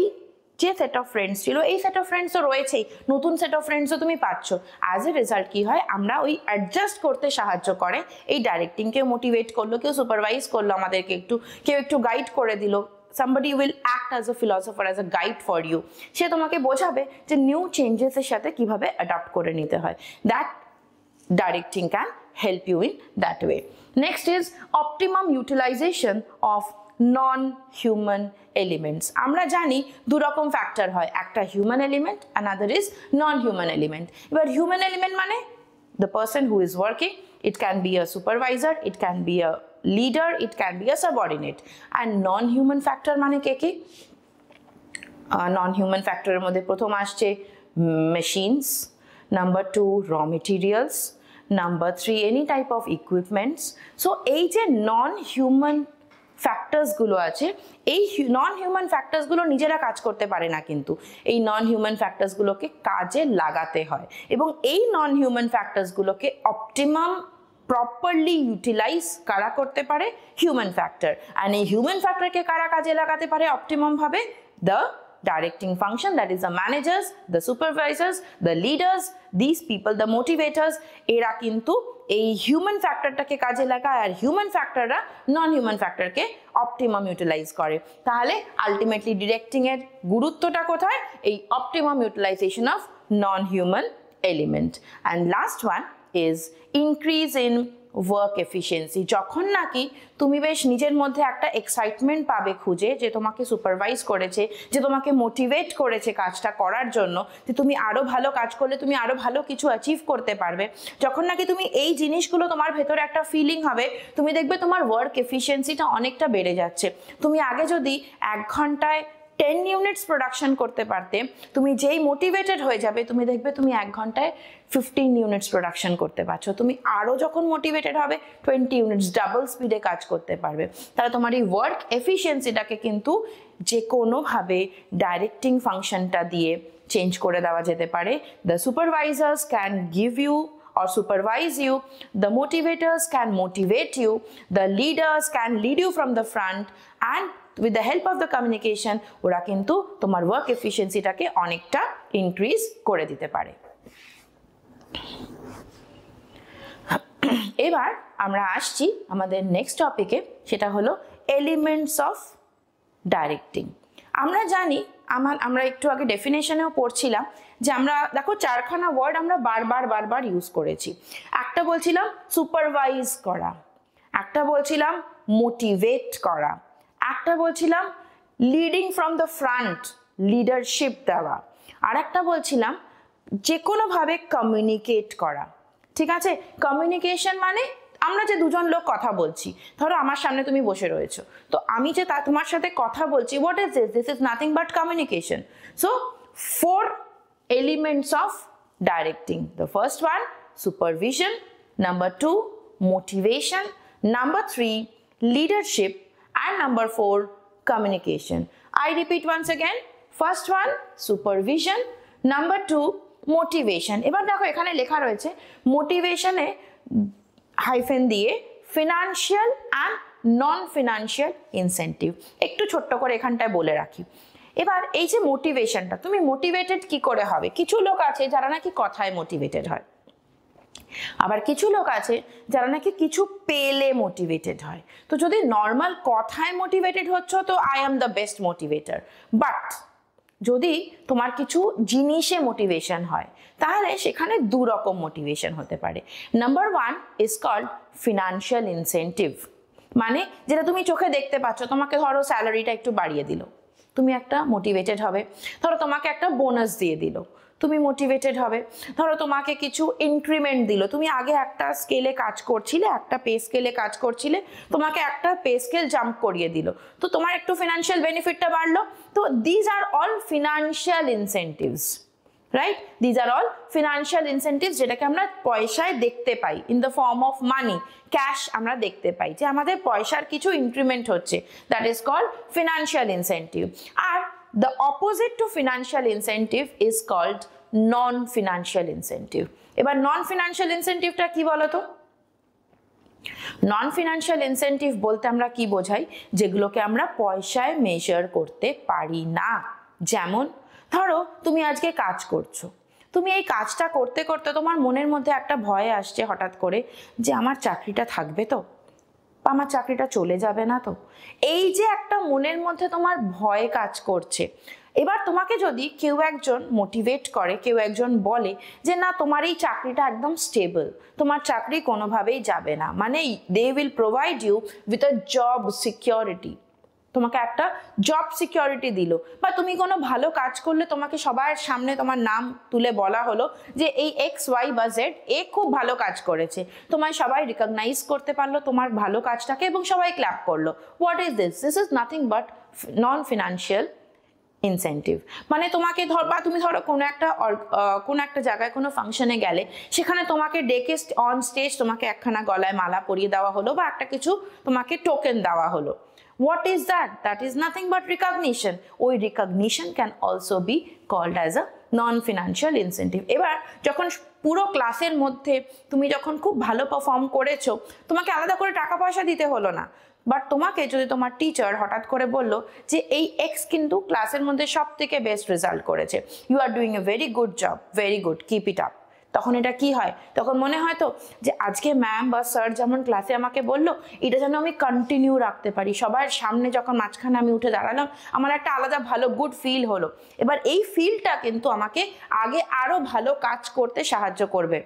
যে সেট অফ ফ্রেন্ডস ছিল, এই সেট অফ ফ্রেন্ডস তো রয়েছেই, নতুন সেট অফ ফ্রেন্ডসও তুমি পাচ্ছ। অ্যাজ এ রেজাল্ট কি হয়, আমরা ওই অ্যাডজাস্ট করতে সাহায্য করে এই ডাইরেক্টিংকে মোটিভেট করলো, কেউ সুপারভাইজ করলো আমাদেরকে, কেউ একটু গাইড করে দিল। somebody will act as a philosopher, as a guide for you. সে তোমাকে বোঝাবে যে নিউ চেঞ্জেসের সাথে কিভাবে অ্যাডাপ্ট করে নিতে হয়। That directing can help you in that way. Next is optimum utilization of non-human elements. আমরা জানি দু রকম ফ্যাক্টর হয়, একটা human element, another is non-human element. এবার হিউম্যান এলিমেন্ট মানে the person who is working, it can be a supervisor, it can be a leader, it can be a subordinate. And non-human factor মানে কি? Non-human factor এর মধ্যে প্রথম আসছে machines, number 2 raw materials, number 3 any type of equipments. So এই যে non-human factors গুলো আছে, এই non-human ফ্যাক্টরস গুলো নিজেরা কাজ করতে পারে না, কিন্তু এই non-human ফ্যাক্টরস গুলোকে কাজে লাগাতে হয়। এবং এই non-human ফ্যাক্টরস গুলোকে অপটিমাম প্রপারলি ইউটিলাইজ কারা করতে পারে? Human factor. অ্যান্ড এই হিউম্যান ফ্যাক্টরকে কারা কাজে লাগাতে পারে অপটিমাম ভাবে? The directing function, that is the managers, the supervisors, the leaders, these people, the motivators, এরা কিন্তু এই হিউম্যান ফ্যাক্টরটাকে কাজে লাগায়, আর হিউম্যান ফ্যাক্টররা নন হিউম্যান ফ্যাক্টরকে অপটিমাম ইউটিলাইজ করে। তাহলে আলটিমেটলি ডিরেক্টিং এর গুরুত্বটা কোথায়? এই optimum utilisation of non human element. And last one is increase in work efficiency. যখন নাকি তুমি বেশ নিজের মধ্যে একটা এক্সাইটমেন্ট পাবে খুঁজে, যে তোমাকে সুপারভাইজ করেছে, যে তোমাকে মোটিভেট করেছে কাজটা করার জন্য, যে তুমি আরও ভালো কাজ করলে তুমি আরও ভালো কিছু অ্যাচিভ করতে পারবে, যখন নাকি তুমি এই জিনিসগুলো তোমার ভেতরে একটা ফিলিং হবে, তুমি দেখবে তোমার ওয়ার্ক এফিসিয়েন্সিটা অনেকটা বেড়ে যাচ্ছে। তুমি আগে যদি 1 ঘন্টায় 10 ইউনিটস প্রোডাকশন করতে পারতে, তুমি যেই মোটিভেটেড হয়ে যাবে, তুমি দেখবে তুমি 1 ঘন্টায় 15 ইউনিটস প্রোডাকশন করতে পারছো। তুমি আরও যখন মোটিভেটেড হবে 20 ইউনিটস, ডাবল স্পিডে কাজ করতে পারবে। তাহলে তোমার এই ওয়ার্ক এফিসিয়েন্সিটাকে কিন্তু যে কোনোভাবে ডাইরেক্টিং ফাংশনটা দিয়ে চেঞ্জ করে দেওয়া যেতে পারে। The supervisors can give you or supervise you, the motivators can motivate you, the leaders can lead you from the front, and with the help of the communication ওরা কিন্তু তোমার ওয়ার্ক এফিসিয়েন্সিটাকে অনেকটা ইনক্রিজ করে দিতে পারে। এবার আমরা আসছি আমাদের নেক্সট টপিকে, সেটা হলো এলিমেন্টস অফ ডাইরেক্টিং। আমরা জানি, আমরা একটু আগে ডেফিনেশনেও পড়ছিলাম যে আমরা দেখো 4খানা ওয়ার্ড আমরা বারবার ইউজ করেছি। একটা বলছিলাম সুপারভাইজ করা, একটা বলছিলাম মোটিভেট করা, একটা বলছিলাম leading from the front, leadership দেওয়া, আর একটা বলছিলাম যে কোনোভাবে কমিউনিকেট করা। ঠিক আছে, কমিউনিকেশন মানে আমরা যে দুজন লোক কথা বলছি, ধরো আমার সামনে তুমি বসে রয়েছো, তো আমি যে তোমার সাথে কথা বলছি, what is this? This is nothing but communication. So 4 elements of directing. The first one, supervision. Number 2, motivation. Number 3, leadership. And number 4, communication. I repeat once again. First one, supervision. Number 2, motivation. এবার দেখো এখানে লেখা রয়েছে মোটিভেশনে hyphen দিয়ে financial and non financial incentive. একটু ছোট্ট করে এখানটায় বলে রাখি। এবার এই যে মোটিভেশনটা, তুমি মোটিভেটেড কি করে হবে? কিছু লোক আছে যারা নাকি কথায় মোটিভেটেড হয়, আবার কিছু লোক আছে যারা নাকি কিছু পেলে মোটিভেটেড হয়। তো যদি নর্মাল কথায় মোটিভেটেড হচ্ছ, তো I am the best motivator. But যদি তোমার কিছু জিনিসে মোটিভেশন হয়, তাহলে সেখানে 2 রকম মোটিভেশন হতে পারে। Number 1 is called financial incentive, মানে যেটা তুমি চোখে দেখতে পাচ্ছ, তোমাকে ধরো স্যালারিটা একটু বাড়িয়ে দিল, তুমি একটা মোটিভেটেড হবে। ধরো তোমাকে একটা বোনাস দিয়ে দিল, তুমি মোটিভেটেড হবে। ধরো তোমাকে কিছু ইনক্রিমেন্ট দিল, তুমি আগে একটা স্কেলে কাজ করছিলে, একটা পে স্কেলে কাজ করছিলে, তোমাকে একটা পে স্কেল জাম্প করিয়ে দিল, তো তোমার একটু ফিনান্সিয়াল বেনিফিটটা বাড়লো। তো these are all financial incentives, right? These are all financial incentives, যেটাকে আমরা পয়সায় দেখতে পাই, in the form of money, cash আমরা দেখতে পাই যে আমাদের পয়সার কিছু ইনক্রিমেন্ট হচ্ছে, that is called financial incentive. আর the opposite to financial incentive is called non-financial incentive. এবার non-financial incentive-টা কি বলো তো? non-financial incentive বলতে আমরা কি বোঝাই? যেগুলোকে আমরা পয়সায় মেজার করতে পারি না। যেমন ধরো তুমি আজকে কাজ করছো, তুমি এই কাজটা করতে করতে তোমার মনের মধ্যে একটা ভয় আসছে হঠাৎ করে যে আমার চাকরিটা থাকবে তো, আমার চাকরিটা চলে যাবে না তো। এই যে একটা মনের মধ্যে তোমার ভয় কাজ করছে, এবার তোমাকে যদি কেউ একজন মোটিভেট করে, কেউ একজন বলে যে না তোমার এই চাকরিটা একদম স্টেবল, তোমার চাকরি কোনোভাবেই যাবে না, মানে they will provide you with a job security, তোমাকে একটা জব সিকিউরিটি দিল, বা তুমি কোনো ভালো কাজ করলে তোমাকে সবার সামনে তোমার নাম তুলে বলা হলো যে এই এক্স ওয়াই বা জেড এ খুব ভালো কাজ করেছে, তোমায় সবাই রিকগনাইজ করতে পারলো তোমার ভালো কাজটাকে এবং সবাই ক্ল্যাপ করলো। What is this? This is nothing but non financial incentive. মানে তোমাকে বা তুমি ধরো কোনো একটা জায়গায় কোনো ফাংশনে গেলে, সেখানে তোমাকে ডেকে অন স্টেজ তোমাকে একখানা গলায় মালা পরিয়ে দেওয়া হলো বা একটা কিছু তোমাকে টোকেন দেওয়া হলো। What is that? That is nothing but recognition. ওই recognition can also be called as a non-financial incentive. এবার যখন পুরো ক্লাসের মধ্যে তুমি যখন খুব ভালো পারফর্ম করেছো, তোমাকে আলাদা করে টাকা পয়সা দিতে হলো না, বাট তোমাকে যদি তোমার টিচার হঠাৎ করে বললো যে এই এক্স কিন্তু ক্লাসের মধ্যে সব থেকে বেস্ট রেজাল্ট করেছে, you are doing a very good job, very good, keep it up, তখন এটা কি হয়? তখন মনে হয় তো যে আজকে ম্যাম বা স্যার যেমন ক্লাসে আমাকে বললো, এটা যেন আমি কন্টিনিউ রাখতে পারি, সবার সামনে যখন মাঝখানে আমি উঠে দাঁড়ালাম আমার একটা আলাদা ভালো গুড ফিল হলো। এবার এই ফিলটা কিন্তু আমাকে আগে আরো ভালো কাজ করতে সাহায্য করবে।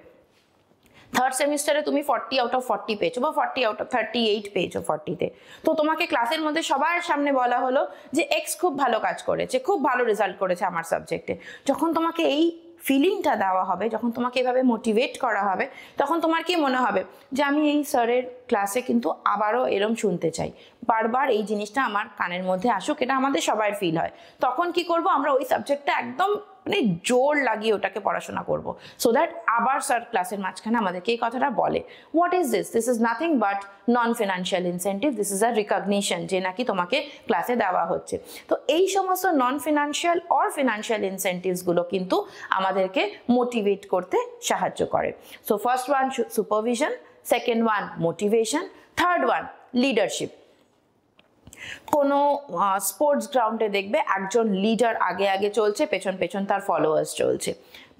থার্ড সেমিস্টারে তুমি 40 আউট অফ 40 পেয়েছো বা 40 আউট অফ 38 পেয়েছো 40-তে, তো তোমাকে ক্লাসের মধ্যে সবার সামনে বলা হলো যে এক্স খুব ভালো কাজ করেছে, খুব ভালো রেজাল্ট করেছে আমার সাবজেক্টে। যখন তোমাকে এই ফিলিংটা দেওয়া হবে, যখন তোমাকে এভাবে মোটিভেট করা হবে, তখন তোমার কি মনে হবে যে আমি এই স্যারের ক্লাসে কিন্তু আবারও এরম শুনতে চাই, বারবার এই জিনিসটা আমার কানের মধ্যে আসুক, এটা আমাদের সবার ফিল হয়। তখন কি করব, আমরা ওই সাবজেক্টটা একদম মানে জোর লাগিয়ে ওটাকে পড়াশোনা করব, সো দ্যাট আবার স্যার ক্লাসের মাঝখানে আমাদেরকে এই কথাটা বলে। What is this? This is nothing but non financial incentive, this is a recognition যে নাকি তোমাকে ক্লাসে দেওয়া হচ্ছে। তো এই সমস্ত নন ফিনান্সিয়াল অর ফিনান্সিয়াল ইনসেন্টিভসগুলো কিন্তু আমাদেরকে মোটিভেট করতে সাহায্য করে। So first one supervision, second one motivation, third one leadership. কোনো স্পোর্টস গ্রাউন্ডে দেখবে একজন লিডার আগে আগে চলছে, পেছন পেছন তার ফলোয়ার্স চলছে,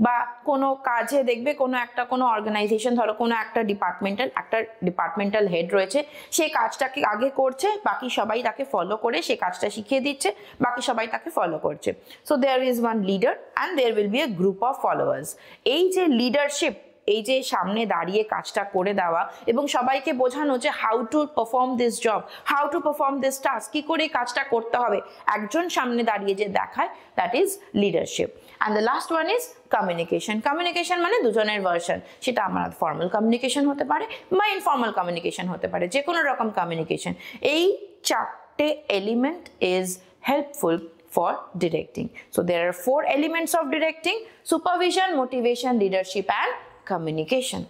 বা কোনো কাজে দেখবে কোনো অর্গানাইজেশন, ধরো কোনো একটা ডিপার্টমেন্টাল হেড রয়েছে, সেই কাজটাকে আগে করছে, বাকি সবাই তাকে ফলো করে সেই কাজটা শিখিয়ে দিচ্ছে, বাকি সবাই তাকে ফলো করছে। So there is one leader and there will be a group of followers. এই যে লিডারশিপ, এই যে সামনে দাঁড়িয়ে কাজটা করে দেওয়া এবং সবাইকে বোঝানো যে how to perform this job, how to perform this task, কি করে কাজটা করতে হবে, একজন সামনে দাঁড়িয়ে যে দেখায়, that is leadership. And the last one is communication. Communication মানে দুজনের ভার্সন, সেটা আমার ফর্মাল কমিউনিকেশন হতে পারে বা ইনফর্মাল কমিউনিকেশন হতে পারে, যে কোনো রকম কমিউনিকেশন। এই চারটে element is helpful for directing. So there are 4 elements of directing: supervision, motivation, leadership and communication.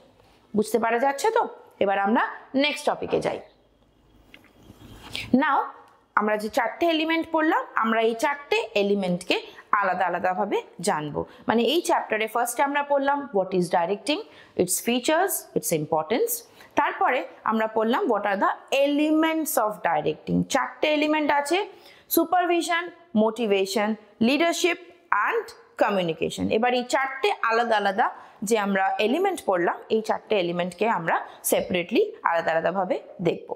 বুঝতে পারা যাচ্ছে তো? এবার আমরা নেক্সট টপিকে যাই। নাও আমরা যে চারটে এলিমেন্ট পড়লাম, আমরা এই চারটে এলিমেন্টকে আলাদা আলাদাভাবে জানবো। মানে এই চ্যাপ্টারে ফার্স্টে আমরা পড়লাম what is directing, it's features, its importance. তারপরে আমরা পড়লাম what are the elements of directing. চারটে এলিমেন্ট আছে: supervision, motivation, leadership and communication. এবার এই চারটে আলাদা আলাদা যে আমরা এলিমেন্ট পড়লাম, এই চারটে এলিমেন্টকে আমরা সেপারেটলি আলাদা আলাদাভাবে দেখব।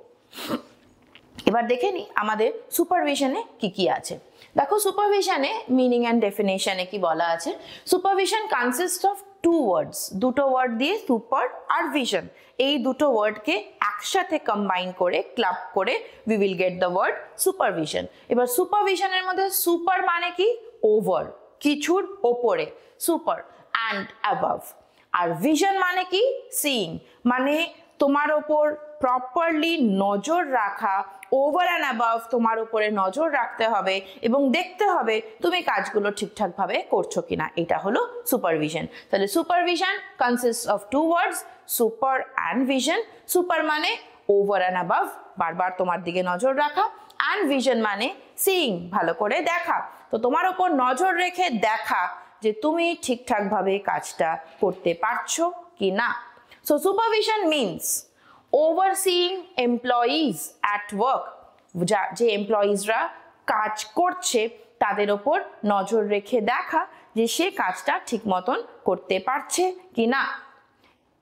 এবার দেখে নিই আমাদের সুপারভিশনে কি কি আছে। দেখো সুপারভিশনে মিনিং অ্যান্ড ডেফিনেশনে কি বলা আছে। Supervision consist of two words, দুটো ওয়ার্ড দিয়ে সুপার আর ভিশন, এই দুটো ওয়ার্ডকে একসাথে কম্বাইন করে ক্লাব করে we will get the word supervision. এবার সুপারভিশনের মধ্যে সুপার মানে কি? ওভার, কিছুর ওপরে, সুপার অ্যান্ড অ্যাবাভ। আর ভিশন মানে কি? সিইং, মানে তোমার ওপর প্রপারলি নজর রাখা, ওভার অ্যান্ড অ্যাবাভ তোমার উপরে নজর রাখতে হবে এবং দেখতে হবে তুমি কাজগুলো ঠিকঠাকভাবে করছো কিনা, এটা হলো সুপারভিশন। তাহলে supervision consist of two words, super and vision. Super মানে ওভার অ্যান্ড অ্যাবাভ, বারবার তোমার দিকে নজর রাখা, অ্যান্ড ভিশন মানে সিইং, ভালো করে দেখা। তো তোমার ওপর নজর রেখে দেখা যে তুমি ঠিকঠাকভাবে কাজটা করতে পারছো কি না। So supervision means overseeing employees at work, যে এমপ্লয়িজরা কাজ করছে তাদের ওপর নজর রেখে দেখা যে সে কাজটা ঠিক মতন করতে পারছে কি না।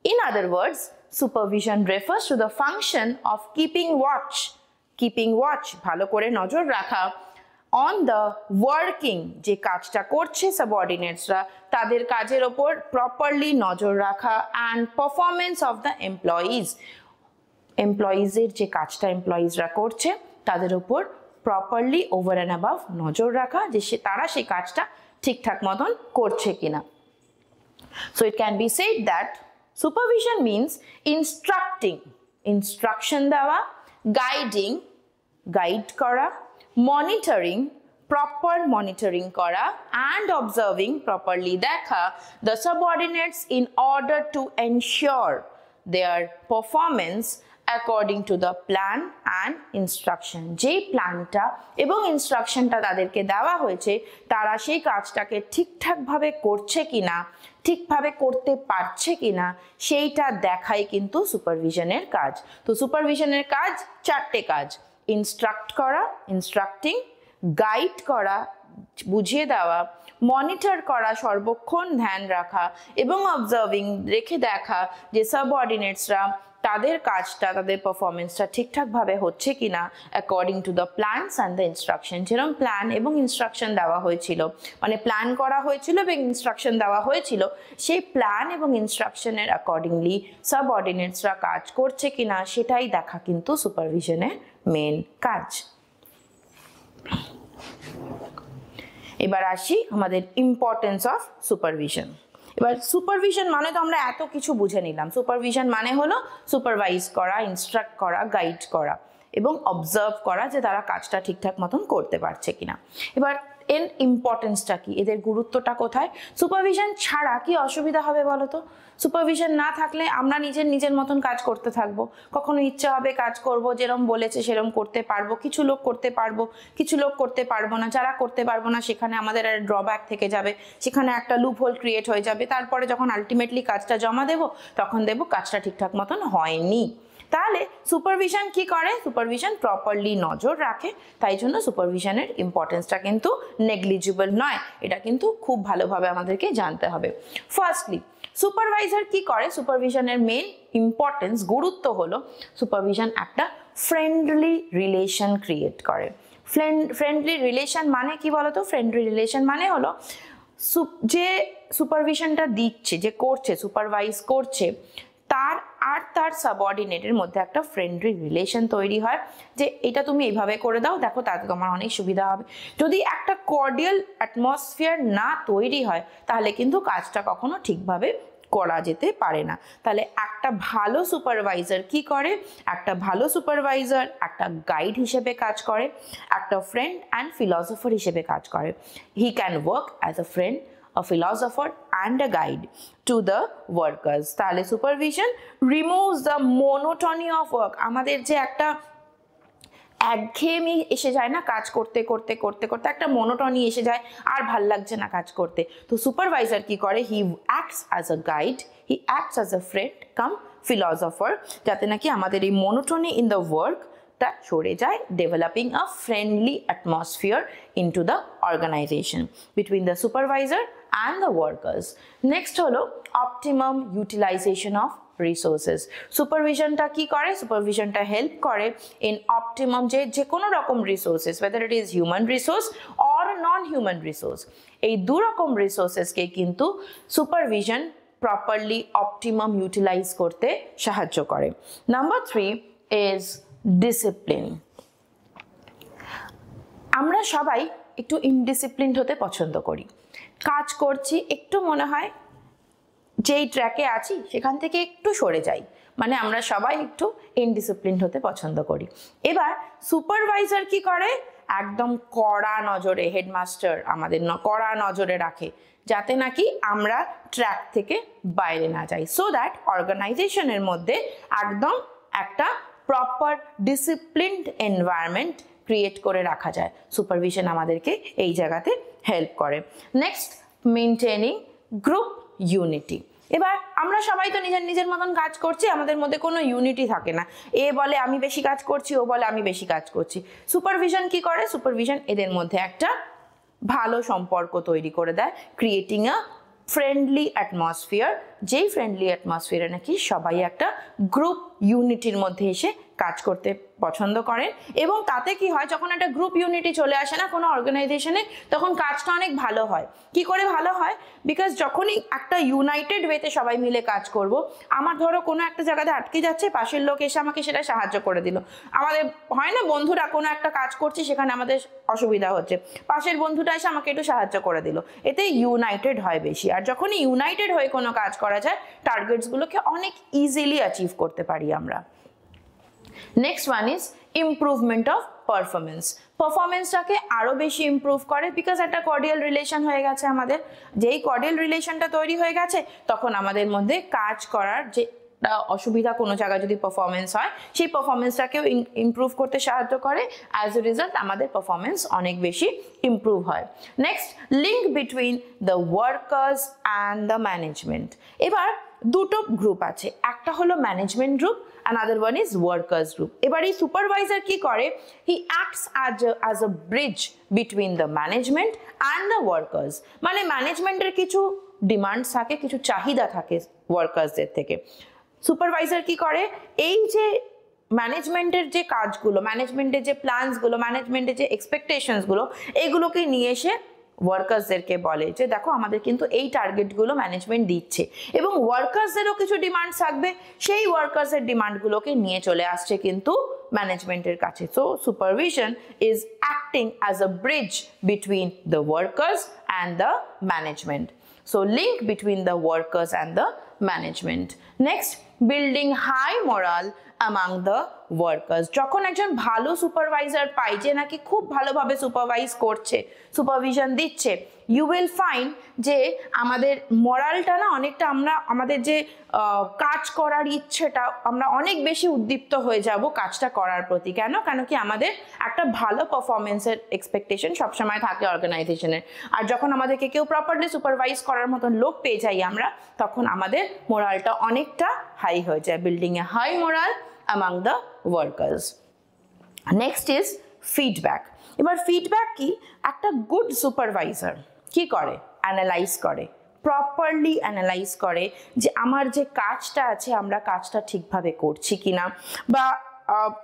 In other words, supervision refers to the function of keeping watch, ভালো করে নজর রাখা, on the working, যে কাজটা করছে সাবঅর্ডিনেটসরা তাদের কাজের ওপর প্রপারলি নজর রাখা, and performance of the employees, এমপ্লয়িজের যে কাজটা এমপ্লয়িজরা করছে তাদের উপর প্রপারলি ওভার অ্যান্ড অ্যাবাভ নজর রাখা যে তারা সেই কাজটা ঠিকঠাক মতন করছে কিনা। So it can B said that supervision means instructing, instruction দেওয়া, গাইডিং, গাইড করা, মনিটরিং, প্রপার মনিটরিং করা, অ্যান্ড অবজার্ভিং, প্রপারলি দেখা the সাবঅর্ডিনেটস in order to ensure their performance according to the plan and instruction, যেই প্ল্যানটা এবং ইনস্ট্রাকশনটা তাদেরকে দেওয়া হয়েছে তারা সেই কাজটাকে ঠিকঠাকভাবে করছে কিনা, ঠিকভাবে করতে পারছে কিনা, সেইটা দেখাই কিন্তু সুপারভিশনের কাজ। তো সুপারভিশনের কাজ চারটে কাজ: ইনস্ট্রাক্ট করা, ইনস্ট্রাক্টিং, গাইড করা, বুঝিয়ে দেওয়া, মনিটর করা, সর্বক্ষণ ধ্যান রাখা, এবং অবজার্ভিং, রেখে দেখা যে সাবঅর্ডিনেটসরা তাদের কাজটা, তাদের পারফরমেন্সটা ঠিকঠাকভাবে হচ্ছে কিনা according to the plans and the instruction. যেরকম প্ল্যান এবং ইনস্ট্রাকশন দেওয়া হয়েছিল, মানে প্ল্যান করা হয়েছিল এবং ইনস্ট্রাকশন দেওয়া হয়েছিল, সেই প্ল্যান এবং ইনস্ট্রাকশনের অ্যাকর্ডিংলি সাবঅর্ডিনেটসরা কাজ করছে কিনা সেটাই দেখা কিন্তু সুপারভিশনের মেন কাজ। এবার আসি আমাদের ইম্পর্টেন্স অফ সুপারভিশন। এবার সুপারভিশন মানে তো আমরা এত কিছু বুঝে নিলাম। সুপারভিশন মানে হলো সুপারভাইজ করা, ইনস্ট্রাক্ট করা, গাইড করা এবং অবজার্ভ করা যে তারা কাজটা ঠিকঠাক মতন করতে পারছে কিনা। এবার এর ইম্পর্টেন্সটা কি, এদের গুরুত্বটা কোথায়? সুপারভিশন ছাড়া কি অসুবিধা হবে বলো তো? সুপারভিশন না থাকলে আমরা নিজের মতন কাজ করতে থাকবো, কখনো ইচ্ছা হবে কাজ করব, যেরকম বলেছে সেরকম করতে পারবো, কিছু লোক করতে পারবো, কিছু লোক করতে পারবো না। যারা করতে পারবো না সেখানে আমাদের একটা ড্রব্যাক থেকে যাবে, সেখানে একটা লুপ হোল ক্রিয়েট হয়ে যাবে। তারপরে যখন আলটিমেটলি কাজটা জমা দেবো তখন দেবো কাজটা ঠিকঠাক মতন হয়নি। তাহলে সুপারভিশন কি করে? সুপারভিশন প্রপারলি নজর রাখে, তাই জন্য সুপারভিশনের ইম্পর্টেন্সটা কিন্তু নেগলিজিবল নয়, এটা কিন্তু খুব ভালোভাবে আমাদেরকে জানতে হবে। ফার্স্টলি সুপারভাইজার কি করে? সুপারভিশনের মেন ইম্পর্টেন্স, গুরুত্ব হলো সুপারভিশন একটা ফ্রেন্ডলি রিলেশন ক্রিয়েট করে। ফ্রেন্ডলি রিলেশন মানে কি বলতো? ফ্রেন্ডলি রিলেশন মানে হলো যে সুপারভিশনটা দিচ্ছে, যে করছে, সুপারভাইজ করছে, তার আর তার সাবঅর্ডিনেটের মধ্যে একটা ফ্রেন্ডলি রিলেশন তৈরি হয় যে এটা তুমি এইভাবে করে দাও, দেখো তাতে তোমার অনেক সুবিধা হবে। যদি একটা কর্ডিয়াল অ্যাটমসফিয়ার না তৈরি হয় তাহলে কিন্তু কাজটা কখনো ঠিকভাবে করা যেতে পারে না। তাহলে একটা ভালো সুপারভাইজার কি করে? একটা ভালো সুপারভাইজার একটা গাইড হিসেবে কাজ করে, একটা ফ্রেন্ড অ্যান্ড ফিলসফার হিসেবে কাজ করে। He can work as a friend, a philosopher and a guide to the workers. তাহলে supervision removes the monotony of work, আমাদের যে একটা একঘেয়েমি এসে যায় না, কাজ করতে করতে করতে করতে একটা মনোটনি এসে যায়, আর ভাল লাগছে না কাজ করতে। তো সুপারভাইজার কি করে? He acts as a guide, he acts as a friend cum philosopher, যাতে নাকি আমাদের এই মনোটনি ইন দ্য ওয়ার্ক সরে যায়, developing a friendly atmosphere into the organization between the supervisor and the workers. Next হলো optimum utilization of resources. সুপারভিশনটা কি করে? সুপারভিশনটা help করে in optimum যে কোনো রকম resources, whether it is human resource or non-human resource, এই দু রকম রিসোর্সেসকে কিন্তু সুপারভিশন প্রপারলি অপটিমাম ইউটিলাইজ করতে সাহায্য করে। Number 3 is discipline. আমরা সবাই একটু ইনডিসিপ্লিনড হতে পছন্দ করি। কাজ করছি, একটু মনে হয় যেই ট্র্যাকে আছি সেখান থেকে একটু সরে যাই, মানে আমরা সবাই একটু ইনডিসিপ্লিনড হতে পছন্দ করি। এবার সুপারভাইজার কি করে, একদম কড়া নজরে, হেডমাস্টার আমাদের কড়া নজরে রাখে যাতে নাকি আমরা ট্র্যাক থেকে বাইরে না যাই, সো দ্যাট অর্গানাইজেশনের মধ্যে একদম একটা প্রপার ডিসিপ্লিনড এনভায়রনমেন্ট ক্রিয়েট করে রাখা যায়। সুপারভিশন আমাদেরকে এই জায়গাতে হেল্প করে। Next, maintaining group unity. এবার আমরা সবাই তো নিজের নিজের মতন কাজ করছি, আমাদের মধ্যে কোনো ইউনিটি থাকে না। এ বলে আমি বেশি কাজ করছি, ও বলে আমি বেশি কাজ করছি। সুপারভিশন কি করে, সুপারভিশন এদের মধ্যে একটা ভালো সম্পর্ক তৈরি করে দেয়, ক্রিয়েটিং আ ফ্রেন্ডলি অ্যাটমসফিয়ার, যেই ফ্রেন্ডলি অ্যাটমসফিয়ারে নাকি সবাই একটা গ্রুপ ইউনিটির মধ্যে এসে কাজ করতে পছন্দ করেন। এবং তাতে কি হয়, যখন একটা গ্রুপ ইউনিটি চলে আসে না কোনো অর্গানাইজেশনে, তখন কাজটা অনেক ভালো হয়। কি করে ভালো হয়, বিকজ যখনই একটা ইউনাইটেড ওয়েতে সবাই মিলে কাজ করব, আমার ধরো কোনো একটা জায়গাতে আটকে যাচ্ছে, পাশের লোক এসে আমাকে সেটা সাহায্য করে দিল। আমাদের হয় না বন্ধুরা, কোনো একটা কাজ করছি সেখানে আমাদের অসুবিধা হচ্ছে, পাশের বন্ধুটা এসে আমাকে একটু সাহায্য করে দিল, এতে ইউনাইটেড হয় বেশি। আর যখনই ইউনাইটেড হয়ে কোনো কাজ করা যায়, টার্গেটসগুলোকে অনেক ইজিলি অ্যাচিভ করতে পারি আমরা। Next one is improvement of performance. পারফরমেন্সটাকে আরও বেশি ইমপ্রুভ করে, বিকজ একটা কর্ডিয়াল রিলেশন হয়ে গেছে আমাদের। যেই কর্ডিয়াল রিলেশনটা তৈরি হয়ে গেছে, তখন আমাদের মধ্যে কাজ করার যে অসুবিধা কোনো জায়গায় যদি পারফরমেন্স হয়, সেই পারফরমেন্সটাকেও ইমপ্রুভ করতে সাহায্য করে। অ্যাজ এ রেজাল্ট আমাদের পারফরমেন্স অনেক বেশি ইমপ্রুভ হয়। Next, link between the workers and the management. এবার দুটো গ্রুপ আছে, একটা হলো management group, another one is workers group. এবার এই সুপারভাইজার কি করে, he acts as a bridge between the management and the workers. মানে ম্যানেজমেন্টের কিছু ডিমান্ডস থাকে, কিছু চাহিদা থাকে ওয়ার্কার্সদের থেকে। সুপারভাইজার কি করে, এই যে ম্যানেজমেন্টের যে কাজগুলো, ম্যানেজমেন্টের যে প্ল্যানসগুলো, ম্যানেজমেন্টের যে এক্সপেকটেশনসগুলো, এইগুলোকে নিয়ে এসে ওয়ার্কার্সদেরকে বলে যে দেখো আমাদের কিন্তু এই টার্গেটগুলো ম্যানেজমেন্ট দিচ্ছে, এবং ওয়ার্কার্সদেরও কিছু ডিমান্ড থাকবে, সেই ওয়ার্কার্সের ডিমান্ডগুলোকে নিয়ে চলে আসছে কিন্তু ম্যানেজমেন্টের কাছে। So supervision is acting as a bridge between the workers and the management. So link between the workers and the management. Next, building high moral among the workers. যখন একজন ভালো সুপারভাইজার পাই, যে নাকি খুব ভালোভাবে সুপারভাইজ করছে, সুপারভিশন দিচ্ছে, you will find যে আমাদের মরালটা না অনেকটা, আমরা আমাদের যে কাজ করার ইচ্ছেটা, আমরা অনেক বেশি উদ্দীপ্ত হয়ে যাব কাজটা করার প্রতি। কেন কি আমাদের একটা ভালো পারফরমেন্সের এক্সপেকটেশন সবসময় থাকে অর্গানাইজেশনের। আর যখন আমাদেরকে কেউ প্রপারলি সুপারভাইজ করার মতন লোক পেয়ে যাই আমরা, তখন আমাদের মোরালটা অনেকটা হাই হয়ে যায়, building a high moral among the workers. Next is feedback. এবার ফিডব্যাক কি, একটা গুড সুপারভাইজার কি করে, অ্যানালাইজ করে, প্রপারলি অ্যানালাইজ করে যে আমার যে কাজটা আছে আমরা কাজটা ঠিকভাবে করছি কিনা, বা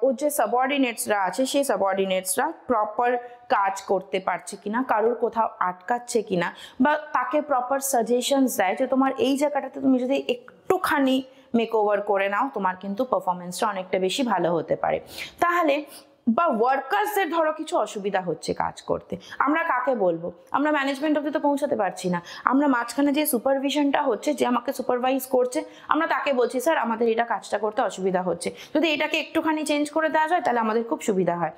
ওর যে সাবঅর্ডিনেটসরা আছে সেই সাবঅর্ডিনেটসরা প্রপার কাজ করতে পারছে কিনা, কারোর কোথাও আটকাচ্ছে কিনা, বা তাকে প্রপার সাজেশনস দেয় যে তোমার এই জায়গাটাতে তুমি যদি একটুখানি মেকওভার করে নাও, তোমার কিন্তু পারফরমেন্সটা অনেকটা বেশি ভালো হতে পারে। তাহলে বা ওয়ার্কার্সদের ধরো কিছু অসুবিধা হচ্ছে কাজ করতে, আমরা কাকে বলবো, আমরা ম্যানেজমেন্ট অবধি তো পৌঁছাতে পারছি না, আমরা মাঝখানে যে সুপারভিশনটা হচ্ছে, যে আমাকে সুপারভাইজ করছে, আমরা তাকে বলছি স্যার আমাদের এটা কাজটা করতে অসুবিধা হচ্ছে, যদি এটাকে একটুখানি চেঞ্জ করে দেওয়া যায় তাহলে আমাদের খুব সুবিধা হয়।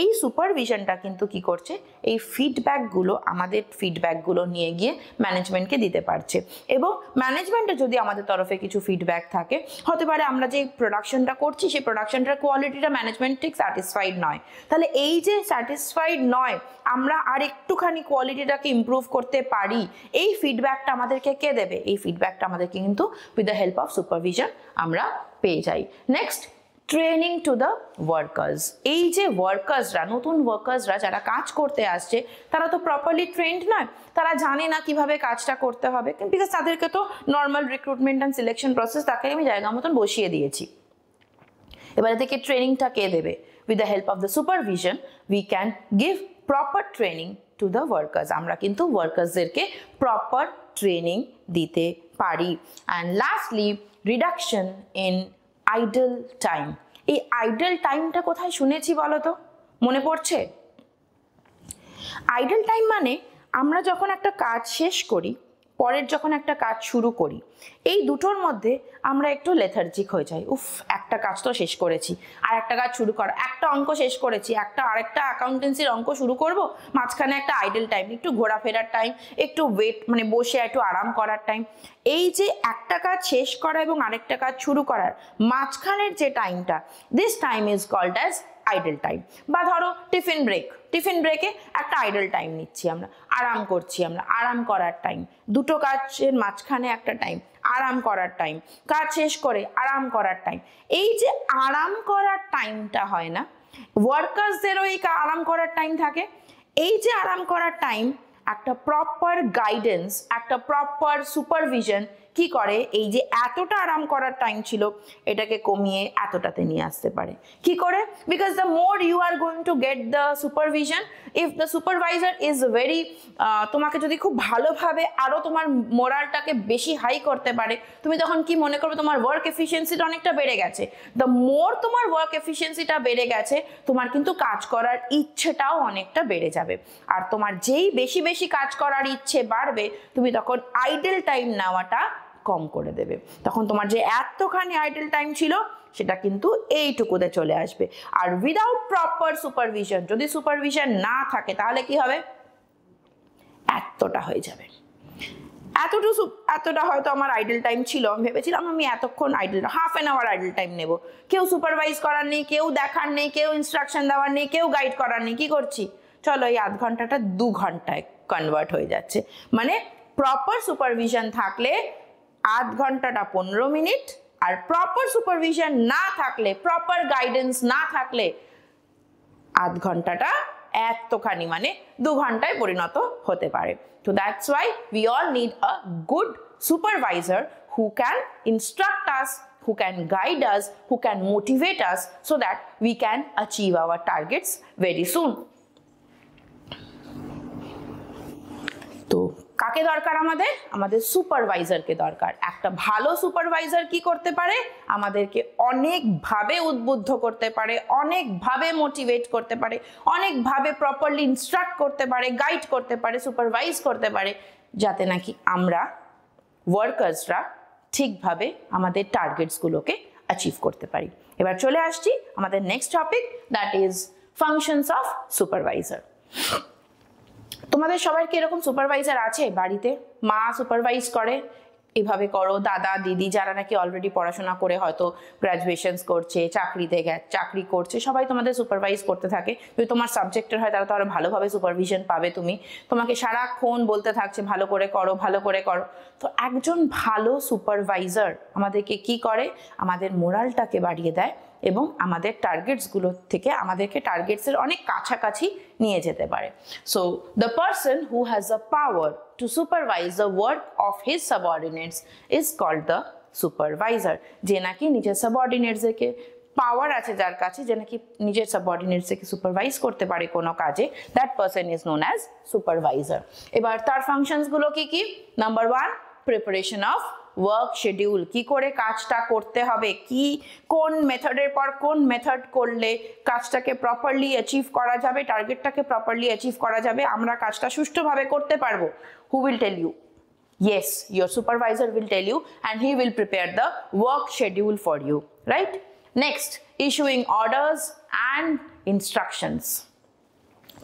এই সুপারভিশনটা কিন্তু কি করছে, এই ফিডব্যাকগুলো, আমাদের ফিডব্যাকগুলো নিয়ে গিয়ে ম্যানেজমেন্টকে দিতে পারছে। এবং ম্যানেজমেন্টের যদি আমাদের তরফে কিছু ফিডব্যাক থাকে, হতে পারে আমরা যে প্রোডাকশনটা করছি সেই প্রোডাকশনটার কোয়ালিটিটা ম্যানেজমেন্ট ঠিক স্যাটিসফাইড নয়, তাহলে এই যে স্যাটিসফাইড নয়, আমরা আর একটুখানি কোয়ালিটিটাকে ইমপ্রুভ করতে পারি, এই ফিডব্যাকটা আমাদেরকে কে দেবে, এই ফিডব্যাকটা আমাদেরকে কিন্তু with the help of supervision আমরা পেয়ে যাই। Next, training to the workers. এই যে ওয়ার্কার্সরা, নতুন ওয়ার্কার্সরা যারা কাজ করতে আসছে, তারা তো প্রপারলি ট্রেন্ড নয়, তারা জানে না কিভাবে কাজটা করতে হবে, বিকজ তাদেরকে তো normal recruitment and selection process, তাকে আমি জায়গা মতন বসিয়ে দিয়েছি। এবারে থেকে ট্রেনিংটা কে দেবে, with the help of the supervision we can give proper training to the workers. আমরা কিন্তু ওয়ার্কার্সদেরকে প্রপার ট্রেনিং দিতে পারি। And lastly reduction in idol time. এই আইডল টাইমটা কোথায় শুনেছি বলো তো, মনে পড়ছে? আইডল টাইম মানে আমরা যখন একটা কাজ শেষ করি, পরের যখন একটা কাজ শুরু করি, এই দুটোর মধ্যে আমরা একটু লেথার্জিক হয়ে যাই। উফ, একটা কাজ তো শেষ করেছি, আর একটা কাজ শুরু করা, একটা অঙ্ক শেষ করেছি, আরেকটা অ্যাকাউন্টেন্সির অঙ্ক শুরু করব, মাঝখানে একটা আইডল টাইম, একটু ঘোরাফেরার টাইম, একটু ওয়েট মানে বসে একটু আরাম করার টাইম। এই যে একটা কাজ শেষ করা এবং আরেকটা কাজ শুরু করার মাঝখানের যে টাইমটা, this time is called as idle time. বা ধরো টিফিন ব্রেকে একটা আইডল টাইম নিচ্ছি, আমরা আরাম করছি, আমরা আরাম করার টাইম। দুটো কাজের মাঝখানে একটা টাইম, আরাম করার টাইম, কাজ শেষ করে আরাম করার টাইম। এই যে আরাম করার টাইমটা হয় না, ওয়ার্কার্সদেরও এই আরাম করার টাইম থাকে। এই যে আরাম করার টাইম, একটা প্রপার গাইডেন্স, একটা প্রপার সুপারভিশন কি করে, এই যে এতটা আরাম করার টাইম ছিল এটাকে কমিয়ে এতটাতে নিয়ে আসতে পারে। কি করে? Because the more you are going to get the supervision, if the supervisor is very, তোমাকে যদি খুব ভালোভাবে আরও তোমার মোরালটাকে বেশি হাই করতে পারে, তুমি তখন কি মনে করবে, তোমার ওয়ার্ক এফিসিয়েন্সিটা অনেকটা বেড়ে গেছে। দ্য মোর তোমার ওয়ার্ক এফিসিয়েন্সিটা বেড়ে গেছে, তোমার কিন্তু কাজ করার ইচ্ছেটাও অনেকটা বেড়ে যাবে। আর তোমার যেই বেশি বেশি কাজ করার ইচ্ছে বাড়বে, তুমি তখন আইডল টাইম নেওয়াটা কম করে দেবে। তখন তোমার যে এতখানি আইডল টাইম ছিল সেটা কিন্তু এইটুকুতে চলে আসবে। আর উইদাউট প্রপার সুপারভিশন, যদি সুপারভিশন না থাকে তাহলে কি হবে, এতটা হয়ে যাবে। এতটা হয়তো আমার আইডল টাইম ছিল, আমি ভেবেছিলাম আমি এতক্ষণ half an hour idle time নেব, কেউ সুপারভাইজ করার নেই, কেউ দেখার নেই, কেউ ইনস্ট্রাকশন দেওয়ার নেই, কেউ গাইড করার নেই, কি করছি, চলো এই আধ ঘন্টাটা 2 ঘন্টায় কনভার্ট হয়ে যাচ্ছে। মানে প্রপার সুপারভিশন থাকলে আধ ঘন্টাটা 15 মিনিট, আর প্রপার সুপারভিশন না থাকলে, প্রপার গাইডেন্স না থাকলে আধ ঘন্টাটা এতখানি মানে 2 ঘন্টায় পরিণত হতে পারে। So that's why we all need a good supervisor who can instruct us, who can guide us, who can motivate us so that we can achieve our targets very soon. তো কাকে দরকার আমাদের সুপারভাইজারকে দরকার। একটা ভালো সুপারভাইজার কি করতে পারে, আমাদেরকে অনেকভাবে উদ্বুদ্ধ করতে পারে, অনেকভাবে মোটিভেট করতে পারে, অনেকভাবে প্রপারলি ইনস্ট্রাক্ট করতে পারে, গাইড করতে পারে, সুপারভাইজ করতে পারে, যাতে নাকি আমরা ওয়ার্কার্সরা ঠিকভাবে আমাদের টার্গেটসগুলোকে অ্যাচিভ করতে পারি। এবার চলে আসছি আমাদের next topic, that is functions of supervisor. তোমাদের সবার কি এরকম সুপারভাইজার আছে বাড়িতে? মা সুপারভাইজ করে, এভাবে করো, দাদা দিদি যারা নাকি অলরেডি পড়াশোনা করে হয়তো গ্র্যাজুয়েশনস করছে, চাকরি করছে, সবাই তোমাদের সুপারভাইজ করতে থাকে। যদি তোমার সাবজেক্টের হয় তাহলে তো আরো ভালোভাবে সুপারভিশন পাবে তুমি, তোমাকে সারাক্ষণ বলতে থাকছে ভালো করে করো, ভালো করে করো। তো একজন ভালো সুপারভাইজার আমাদেরকে কি করে, আমাদের মোরালটাকে বাড়িয়ে দেয় এবং আমাদের টার্গেটসগুলো থেকে আমাদেরকে টার্গেটসের অনেক কাছাকাছি নিয়ে যেতে পারে। So the person who has the power to supervise the work of his subordinates is called the supervisor. যে নাকি নিজের সাবঅর্ডিনেটসদেরকে পাওয়ার আছে, যার কাছে, যে নাকি নিজের সাবঅর্ডিনেটসদেরকে সুপারভাইজ করতে পারে কোনো কাজে, that person is known as supervisor. এবার তার ফাংশনসগুলো কি কি? Number 1, preparation of work schedule, কি করে কাজটা করতে হবে, কি কোন মেথডের পর কোন মেথড করলে কাজটাকে প্রপারলি অ্যাচিভ করা যাবে, টার্গেটটাকে প্রপারলি অ্যাচিভ করা যাবে, আমরা কাজটা সুষ্ঠুভাবে করতে পারবো। Who will tell you? Yes, your supervisor will tell you and he will prepare the work schedule for you, right? Next, issuing orders and instructions.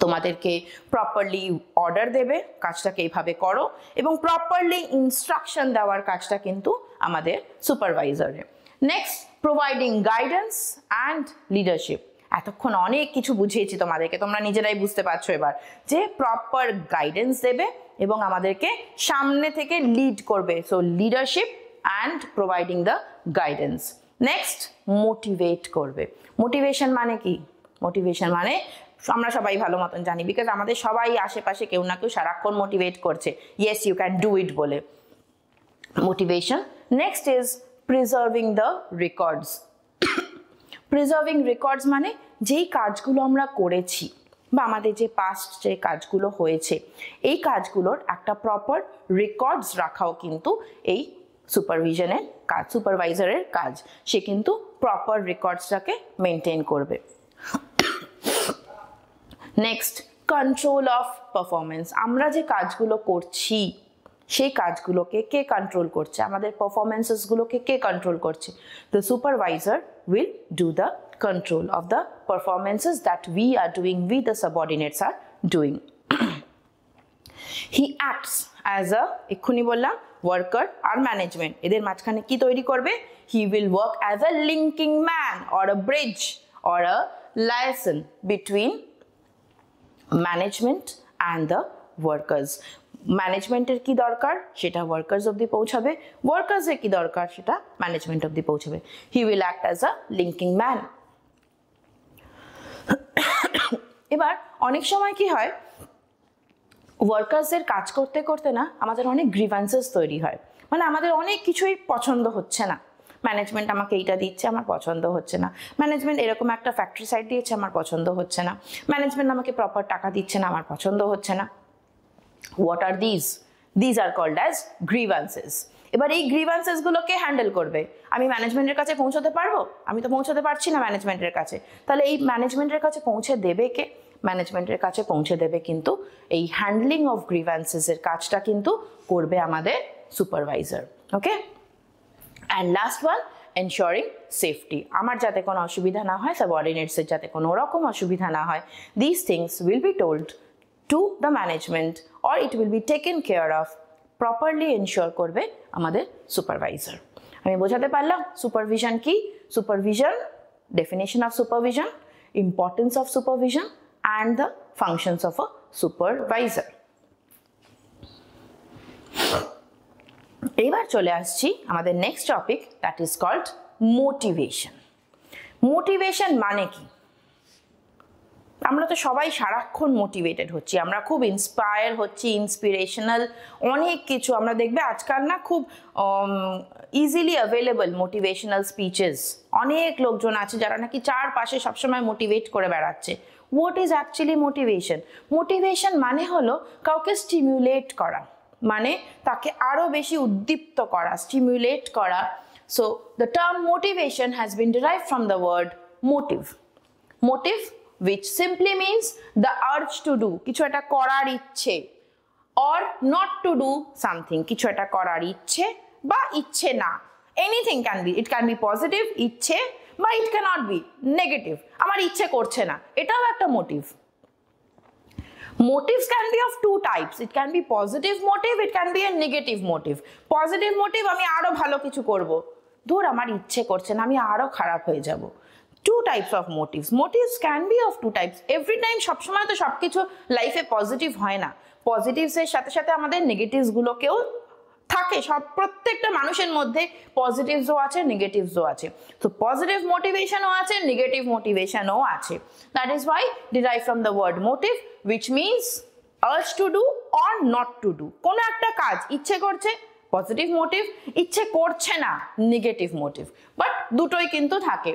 তোমাদেরকে প্রপারলি অর্ডার দেবে, কাজটাকে এইভাবে করো, এবং প্রপারলি ইনস্ট্রাকশন দেওয়ার কাজটা কিন্তু আমাদের সুপারভাইজারের। Next, providing guidance and leadership. এতক্ষণ অনেক কিছু বুঝিয়েছি তোমাদেরকে, তোমরা নিজেরাই বুঝতে পারছো এবার, যে প্রপার গাইডেন্স দেবে এবং আমাদেরকে সামনে থেকে লিড করবে। So leadership and providing the guidance. Next, motivate করবে। মোটিভেশন মানে কি? মোটিভেশন মানে আমরা সবাই ভালো মতন জানি, বিকজ আমাদের সবাই আশেপাশে কেউ না কেউ সারাক্ষণ মোটিভেট করছে, yes you can do it বলে। Motivation. Next is preserving the records. Preserving records মানে যেই কাজগুলো আমরা করেছি বা আমাদের যে পাস্ট যে কাজগুলো হয়েছে এই কাজগুলোর একটা প্রপার রেকর্ডস রাখাও কিন্তু এই সুপারভিশনের কাজ, সুপারভাইজারের কাজ। সে কিন্তু প্রপার রেকর্ডসটাকে মেনটেন করবে। Next, control of performance. আমরা যে কাজগুলো করছি সেই কাজগুলোকে কে কন্ট্রোল করছে, আমাদের পারফরমেন্সেসগুলোকে কে কন্ট্রোল করছে? The supervisor will do the control of the performances that we are doing, we the subordinates are doing. He acts as a ekhuni bolla worker or management, eder majkhane ki toiri korbe? He will work as a linking man or a bridge or a liaison between management and the workers. ম্যানেজমেন্টের কি দরকার সেটা workers অবধি পৌঁছাবে, ওয়ার্কার্সের কি দরকার সেটা management অবধি পৌঁছাবে। He will act as a linking man. এবার অনেক সময় কি হয়, ওয়ার্কার্সের কাজ করতে করতে না আমাদের অনেক গ্রিভান্সেস তৈরি হয়, মানে আমাদের অনেক কিছুই পছন্দ হচ্ছে না। ম্যানেজমেন্ট আমাকে এইটা দিচ্ছে, আমার পছন্দ হচ্ছে না। ম্যানেজমেন্ট এরকম একটা ফ্যাক্টরি সাইট দিয়েছে, আমার পছন্দ হচ্ছে না। ম্যানেজমেন্ট আমাকে প্রপার টাকা দিচ্ছে না, আমার পছন্দ হচ্ছে না। What are these? These are called as grievances. এবার এই গ্রিভান্সেসগুলোকে হ্যান্ডেল করবে। আমি ম্যানেজমেন্টের কাছে পৌঁছতে পারবো? আমি তো পৌঁছতে পারছি না ম্যানেজমেন্টের কাছে। তাহলে এই ম্যানেজমেন্টের কাছে পৌঁছে দেবে কে? ম্যানেজমেন্টের কাছে পৌঁছে দেবে কিন্তু এই হ্যান্ডলিং অফ গ্রিভান্সেসের কাজটা কিন্তু করবে আমাদের supervisor. Okay, and last one, ensuring safety. আমার যাতে কোনো অসুবিধা না হয়, সাবঅর্ডিনেটসের যাতে কোনো রকম অসুবিধা না হয়, this things will be told to the management or it will be taken care of, properly ensure করবে আমাদের সুপারভাইজার। আমি বোঝাতে পারলাম সুপারভিশন কি? Supervision, definition of supervision, importance of supervision and the functions of a supervisor. এবার চলে আসছি আমাদের next topic, that is called motivation. Motivation মানে কি? আমরা তো সবাই সারাক্ষণ মোটিভেটেড হচ্ছি, আমরা খুব ইন্সপায়ার হচ্ছি, ইন্সপিরেশনাল অনেক কিছু আমরা দেখবে আজকাল না খুব ইজিলি অ্যাভেলেবল মোটিভেশনাল স্পিচেস। অনেক লোকজন আছে যারা নাকি চারপাশে সবসময় মোটিভেট করে বেড়াচ্ছে। What is actually motivation? Motivation মানে হলো কাউকে স্টিমুলেট করা, মানে তাকে আরো বেশি উদ্দীপ্ত করা, স্টিমুলেট করা। So the term motivation has been derived from the word motive. Motive which simply means the urge to do, কিছু একটা করার ইচ্ছে, or not to do something, কিছু একটা করার ইচ্ছে বা ইচ্ছে না। anything can be, it can be positive ইচ্ছে বা it cannot be negative, আমার ইচ্ছে করছে না, এটাও একটা motive. Motives can be of two types, it can be positive motive, it can be a negative motive. Positive motive, আমি আরো ভালো কিছু করব, ধর আমার ইচ্ছে করছে না, আমি আরো খারাপ হয়ে যাব। Two types of motives. Motives can be of two types. Every time সবসময় তো সবকিছু লাইফে পজিটিভ হয় না, পজিটিভসের সাথে সাথে আমাদের নেগেটিভসগুলোকেও থাকে। সব প্রত্যেকটা মানুষের মধ্যে পজিটিভসও আছে, নেগেটিভসও আছে। তো পজিটিভ মোটিভেশনও আছে, নেগেটিভ মোটিভেশনও আছে। That is why derive from the word motive, which means urge to do or not to do. কোনো একটা কাজ ইচ্ছে করছে, পজিটিভ মোটিভ, ইচ্ছে করছে না, নেগেটিভ মোটিভ, বাট দুটোই কিন্তু থাকে।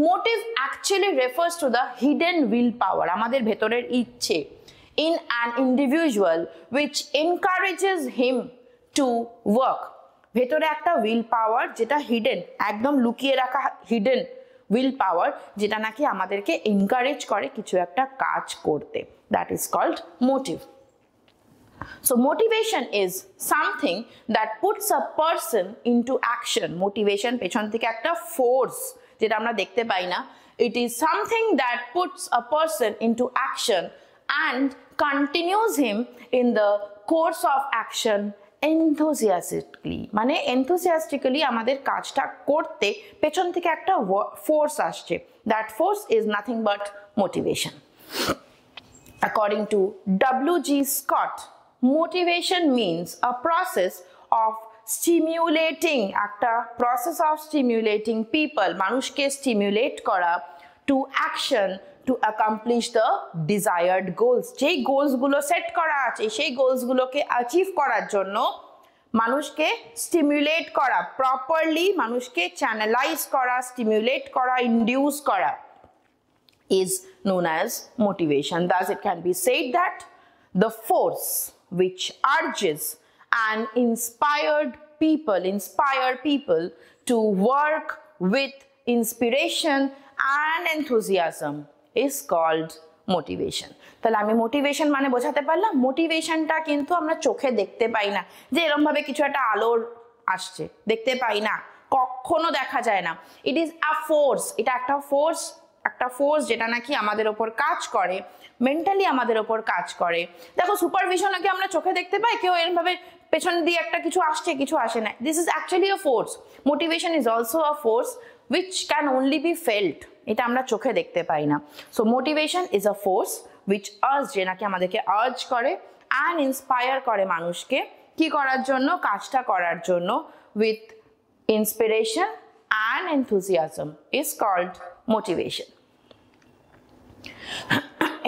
Motive actually refers to the hidden will power, আমাদের ভেতরের ইচ্ছে, in an individual which encourages him to work. ভেতরে একটা উইল পাওয়ার যেটা হিডেন, একদম লুকিয়ে রাখা হিডেন উইল পাওয়ার, যেটা নাকি আমাদেরকে এনকারেজ করে কিছু একটা কাজ করতে। That is called motive. So motivation is something that puts a person into action. Motivation পেছন থেকে একটা ফোর্স যেটা আমরা দেখতে পাই না। It is something that puts a person into action and continues him in the course of action enthusiastically. মানে enthusiastically আমাদের কাজটা করতে পেছন থেকে একটা ফোর্স আসছে। That force is nothing but motivation. According to W.G. Scott, motivation means a process of stimulating, একটা process of stimulating people, মানুষকে stimulate করা to action to accomplish the desired goals. যেই গোলসগুলো সেট করা আছে সেই গোলসগুলোকে অ্যাচিভ করার জন্য মানুষকে স্টিমুলেট করা, প্রপারলি মানুষকে চ্যানেলাইজ করা, স্টিমুলেট করা, ইনডিউস করা। is known as motivation. Thus, it can be said that the force which urges and inspire people to work with inspiration and enthusiasm is called motivation. তাহলে আমি মোটিভেশন মানে বোঝাতে পারলাম, মোটিভেশনটা কিন্তু আমরা চোখে দেখতে পাই না, যে এরকম ভাবে কিছু একটা আলোর আসছে দেখতে পাই না, কখনো দেখা যায় না। ইট ইজ আ ফোর্স, এটা একটা ফোর্স যেটা নাকি আমাদের ওপর কাজ করে, মেন্টালি আমাদের ওপর কাজ করে। দেখো সুপারভিশন আগে আমরা চোখে দেখতে পাই, কেউ এরকম ভাবে পেছন দিয়ে একটা কিছু আসছে কিছু আসে না। This is actually a force. Motivation is also a force which can only be felt, এটা আমরা চোখে দেখতে পাই না। So motivation is a force which urge, যে নাকি আমাদেরকে আর্জ করে and inspire করে মানুষকে কি করার জন্য, কাজটা করার জন্য, with inspiration and enthusiasm is called motivation.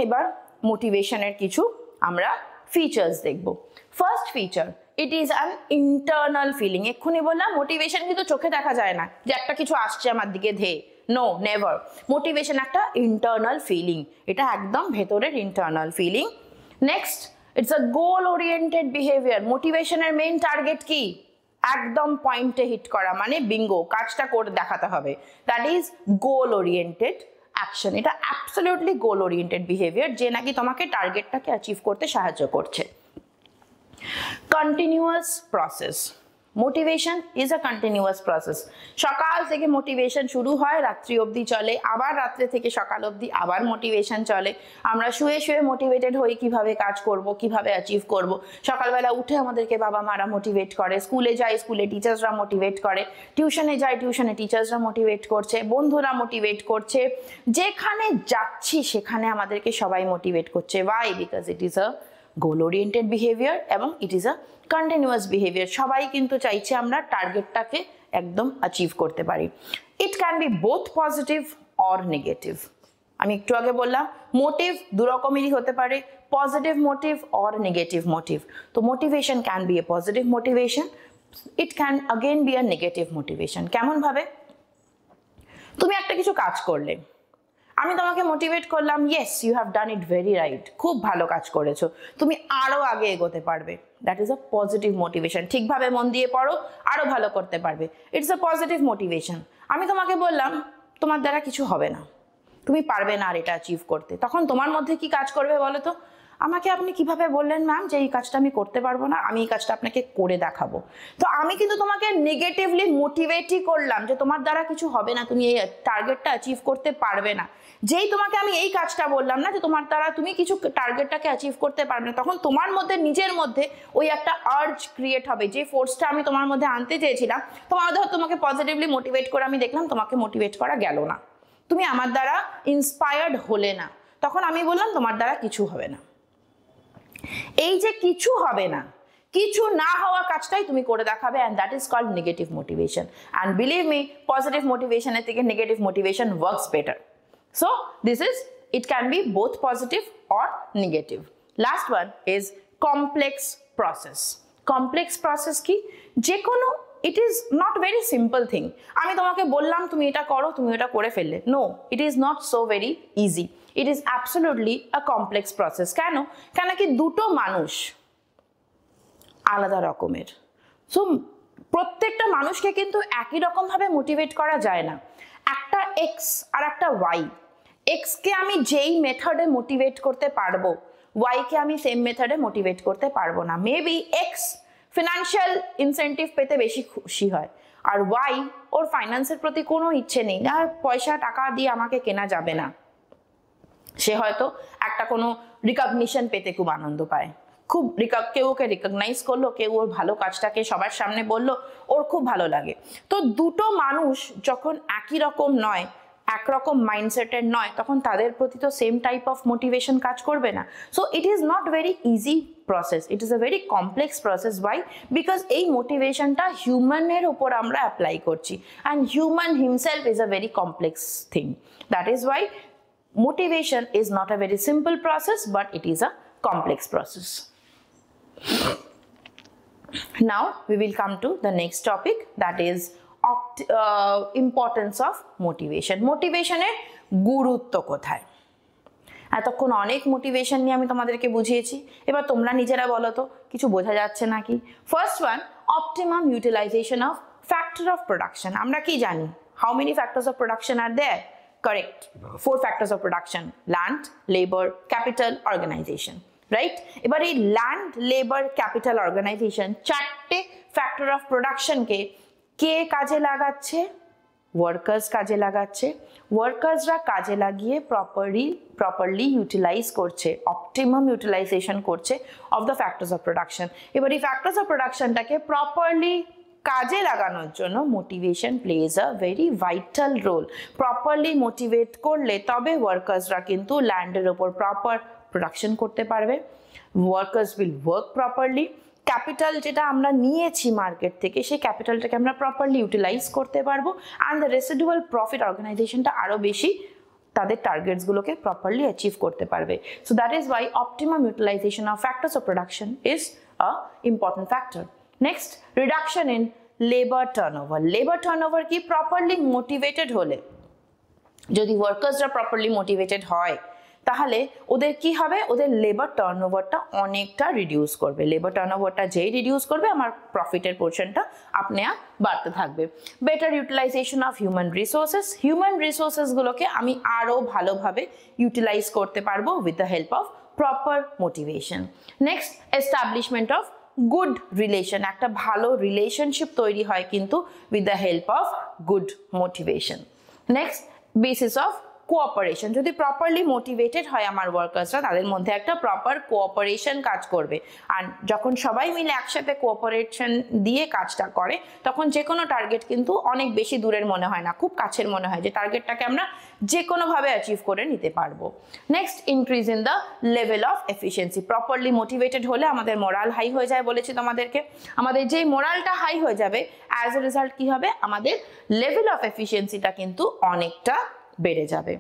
এবার মোটিভেশনের কিছু আমরা ফিচার্স দেখব। First feature, it is an internal feeling. এক্ষুনি বললাম মোটিভেশন কিন্তু চোখে দেখা যায় না, যে একটা কিছু আসছে আমার দিকে ধেয়ে, নো নেভার। মোটিভেশন একটা ইন্টারনাল ফিলিং, এটা একদম ভেতরের internal feeling. Next, it's a goal oriented behaviour. মোটিভেশনের মেইন টার্গেট কি? একদম পয়েন্টে হিট করা, মানে বিঙ্গো, কাজটা করে দেখাতে হবে। That is goal oriented action. এটা অ্যাবসলিউটলি গোল ওরিয়েন্টেড বিহেভিয়ার, যে নাকি তোমাকে টার্গেটটাকে অ্যাচিভ করতে সাহায্য করছে। Continuous process. Motivation is a continuous process. সকাল থেকে মোটিভেশন শুরু হয়, রাত্রি অবধি চলে, আবার রাত্রে থেকে সকাল অবধি আবার মোটিভেশন চলে। আমরা শুয়ে শুয়ে মোটিভেটেড হই কিভাবে কাজ করব, কিভাবে অ্যাচিভ করব। সকালবেলা উঠে আমাদেরকে বাবা মারা মোটিভেট করে, স্কুলে যাই স্কুলে টিচার্সরা মোটিভেট করে, টিউশনে যাই টিউশনে টিচার্সরা মোটিভেট করছে, বন্ধুরা মোটিভেট করছে, যেখানে যাচ্ছি সেখানে আমাদেরকে সবাই মোটিভেট করছে। Why? Because it is a goal oriented behaviour এবং it is a continuous behaviour. সবাই কিন্তু চাইছে আমরা টার্গেটটাকে একদম অ্যাচিভ করতে পারি। It can be both positive or negative. আমি একটু আগে বললাম মোটিভ দু রকমেরই হতে পারে, positive motive or negative motive. তো motivation can be a positive motivation, it can again be a negative motivation. কেমন ভাবে? তুমি একটা কিছু কাজ করলে, আমি তোমাকে মোটিভেট করলাম, yes you have done it very right, খুব ভালো কাজ করেছো, তুমি আরো আগে এগোতে পারবে। That is a positive motivation. ঠিকভাবে মন দিয়ে পড়ো, আরো ভালো করতে পারবে, ইটস আ পজিটিভ মোটিভেশন। আমি তোমাকে বললাম তোমার দ্বারা কিছু হবে না, তুমি পারবে না আর এটা অ্যাচিভ করতে, তখন তোমার মধ্যে কি কাজ করবে বলো তো? আমাকে আপনি কিভাবে বললেন ম্যাম যে এই কাজটা আমি করতে পারবো না, আমি এই কাজটা আপনাকে করে দেখাবো। তো আমি কিন্তু তোমাকে নেগেটিভলি মোটিভেটই করলাম যে তোমার দ্বারা কিছু হবে না, তুমি এই টার্গেটটা অ্যাচিভ করতে পারবে না। যেই তোমাকে আমি এই কাজটা বললাম না যে তোমার দ্বারা তুমি কিছু টার্গেটটাকে অ্যাচিভ করতে পারবে না, তখন তোমার মধ্যে নিজের মধ্যে ওই একটা আর্জ ক্রিয়েট হবে, যে ফোর্সটা আমি তোমার মধ্যে আনতে চেয়েছিলাম। তোমাকে পজিটিভলি মোটিভেট করে আমি দেখলাম তোমাকে মোটিভেট করা গেল না, তুমি আমার দ্বারা ইন্সপায়ার্ড হলে না, তখন আমি বললাম তোমার দ্বারা কিছু হবে না। এই যে কিছু হবে না, কিছু না হওয়া কাজটাই তুমি করে দেখাবে, and that is called negative motivation. And believe me, positive motivation এর থেকে negative motivation works better. So this is, it can be both positive or negative. Last one is complex process. Complex process কি? যে কোনো, it is not very simple thing. আমি তোমাকে বললাম তুমি এটা করো, তুমি এটা করে ফেললে। No, it is not so very easy. It is absolutely a complex process. কেন? কেন কি দুটো মানুষ আলাদা রকমের। সো প্রত্যেকটা মানুষকে কিন্তু একই রকম ভাবে মোটিভেট করা যায় না। একটা এক্স আর একটা ওয়াই, এক্সকে আমি যেই মেথডে মোটিভেট করতে পারবো, ওয়াইকে আমি সেম মেথডে মোটিভেট করতে পারবো না। মেবি এক্স ফিনান্সিয়াল ইনসেন্টিভ পেতে বেশি খুশি হয়, আর ওয়াই ওর ফাইন্যান্সের প্রতি কোনো ইচ্ছে নেই, আর পয়সা টাকা দিয়ে আমাকে কেনা যাবে না। সে হয়তো একটা কোনো রিকগনিশন পেতে খুব আনন্দ পায়, খুব কেউ ওকে রিকগনাইজ করলো, কেউ ওর ভালো কাজটাকে সবার সামনে বললো, ওর খুব ভালো লাগে। তো দুটো মানুষ যখন একই রকম নয়, একরকম মাইন্ডসেটের নয়, তখন তাদের প্রতি তো সেম টাইপ অফ মোটিভেশন কাজ করবে না। So it is not very easy process, it is a very complex process. Why? Because এই মোটিভেশনটা হিউম্যানের উপর আমরা অ্যাপ্লাই করছি, and human himself is a very complex thing. That is why motivation is not a very simple process, but it is a complex process. Now we will come to the next topic, that is importance of motivation. Motivation এর গুরুত্ব কোথায়? এতক্ষণ অনেক motivation নিয়ে আমি তোমাদেরকে বুঝিয়েছি, এবার তোমরা নিজেরা বলো তো কিছু বোঝা যাচ্ছে নাকি। First one, optimum utilisation of factor of production. আমরা কি জানি, how many factors of production are there? Correct. 4 factors of production: land, labor, capital, organization. Right? এবার এই land, labor, capital, organization চারটে ফ্যাক্টর অফ প্রোডাকশন কে কাজে লাগাচ্ছে? Workers কাজে লাগাচ্ছে। ওয়ার্কার্সরা কাজে লাগিয়ে প্রপারলি ইউটিলাইজ করছে, অপটিমাম ইউটিলাইজেশন করছে of the factors of production. এবার এই ফ্যাক্টরস অফ প্রোডাকশনটাকে প্রপারলি কাজে লাগানোর জন্য motivation plays a very vital role. Properly motivate করলে তবে ওয়ার্কার্সরা কিন্তু ল্যান্ডের ওপর প্রপার প্রোডাকশন করতে পারবে। Workers will work properly. Capital যেটা আমরা নিয়েছি মার্কেট থেকে, সেই ক্যাপিটালটাকে আমরা প্রপারলি ইউটিলাইজ করতে পারবো, অ্যান্ড দ্য রেসিডুয়াল প্রফিট অর্গানাইজেশনটা আরও বেশি তাদের টার্গেটসগুলোকে প্রপারলি অ্যাচিভ করতে পারবে। So that is why optimum utilisation of factors of production is a important factor. Next, reduction in labour turnover. Labour turnover কি? প্রপারলি মোটিভেটেড হলে, যদি ওয়ার্কার্সরা প্রপারলি মোটিভেটেড হয় তাহলে ওদের কি হবে? ওদের লেবার টার্নওভারটা অনেকটা রিডিউস করবে। লেবার টার্নওভারটা যেই রিডিউস করবে আমার প্রফিটের পোর্শনটা আপনি বাড়তে থাকবে। Better utilisation of human resources. Human রিসোর্সেসগুলোকে আমি আরও ভালোভাবে ইউটিলাইজ করতে পারবো with the help of proper motivation. Next, establishment of good relation. একটা ভালো রিলেশনশিপ তৈরি হয় কিন্তু with the help of good motivation. Next, basis of cooperation. যদি প্রপারলি মোটিভেটেড হয় আমার ওয়ার্কার্সরা, তাদের মধ্যে একটা প্রপার কোঅপারেশন কাজ করবে। আর যখন সবাই মিলে একসাথে কোঅপারেশন দিয়ে কাজটা করে তখন যে কোনো টার্গেট কিন্তু অনেক বেশি দূরের মনে হয় না, খুব কাছের মনে হয়, যে টার্গেটটাকে আমরা যে কোনোভাবে অ্যাচিভ করে নিতে পারবো। Next, increase in the level of efficiency. Properly motivated হলে আমাদের মোরাল হাই হয়ে যায়, বলেছি তোমাদেরকে। আমাদের যেই মোরালটা হাই হয়ে যাবে, অ্যাজ এ রেজাল্ট কি হবে? আমাদের লেভেল অফ এফিসিয়েন্সিটা কিন্তু অনেকটা বেড়ে যাবে।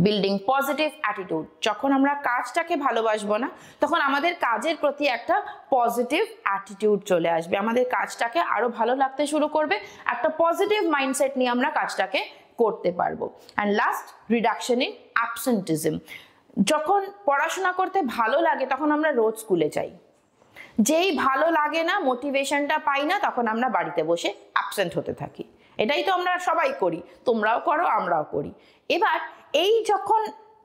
Building positive attitude. যখন আমরা কাজটাকে ভালোবাসবো না, তখন আমাদের কাজের প্রতি একটা পজিটিভ অ্যাটিটিউড চলে আসবে, আমাদের কাজটাকে আরো ভালো লাগতে শুরু করবে, একটা পজিটিভ মাইন্ডসেট নিয়ে আমরা কাজটাকে করতে পারবো। And last, reduction in absenteeism. যখন পড়াশোনা করতে ভালো লাগে তখন আমরা রোজ স্কুলে যাই, যেই ভালো লাগে না, মোটিভেশনটা পাই না, তখন আমরা বাড়িতে বসে অ্যাবসেন্ট হতে থাকি। এটাই তো আমরা সবাই করি, তোমরাও করো, আমরাও করি। এবার এই যখন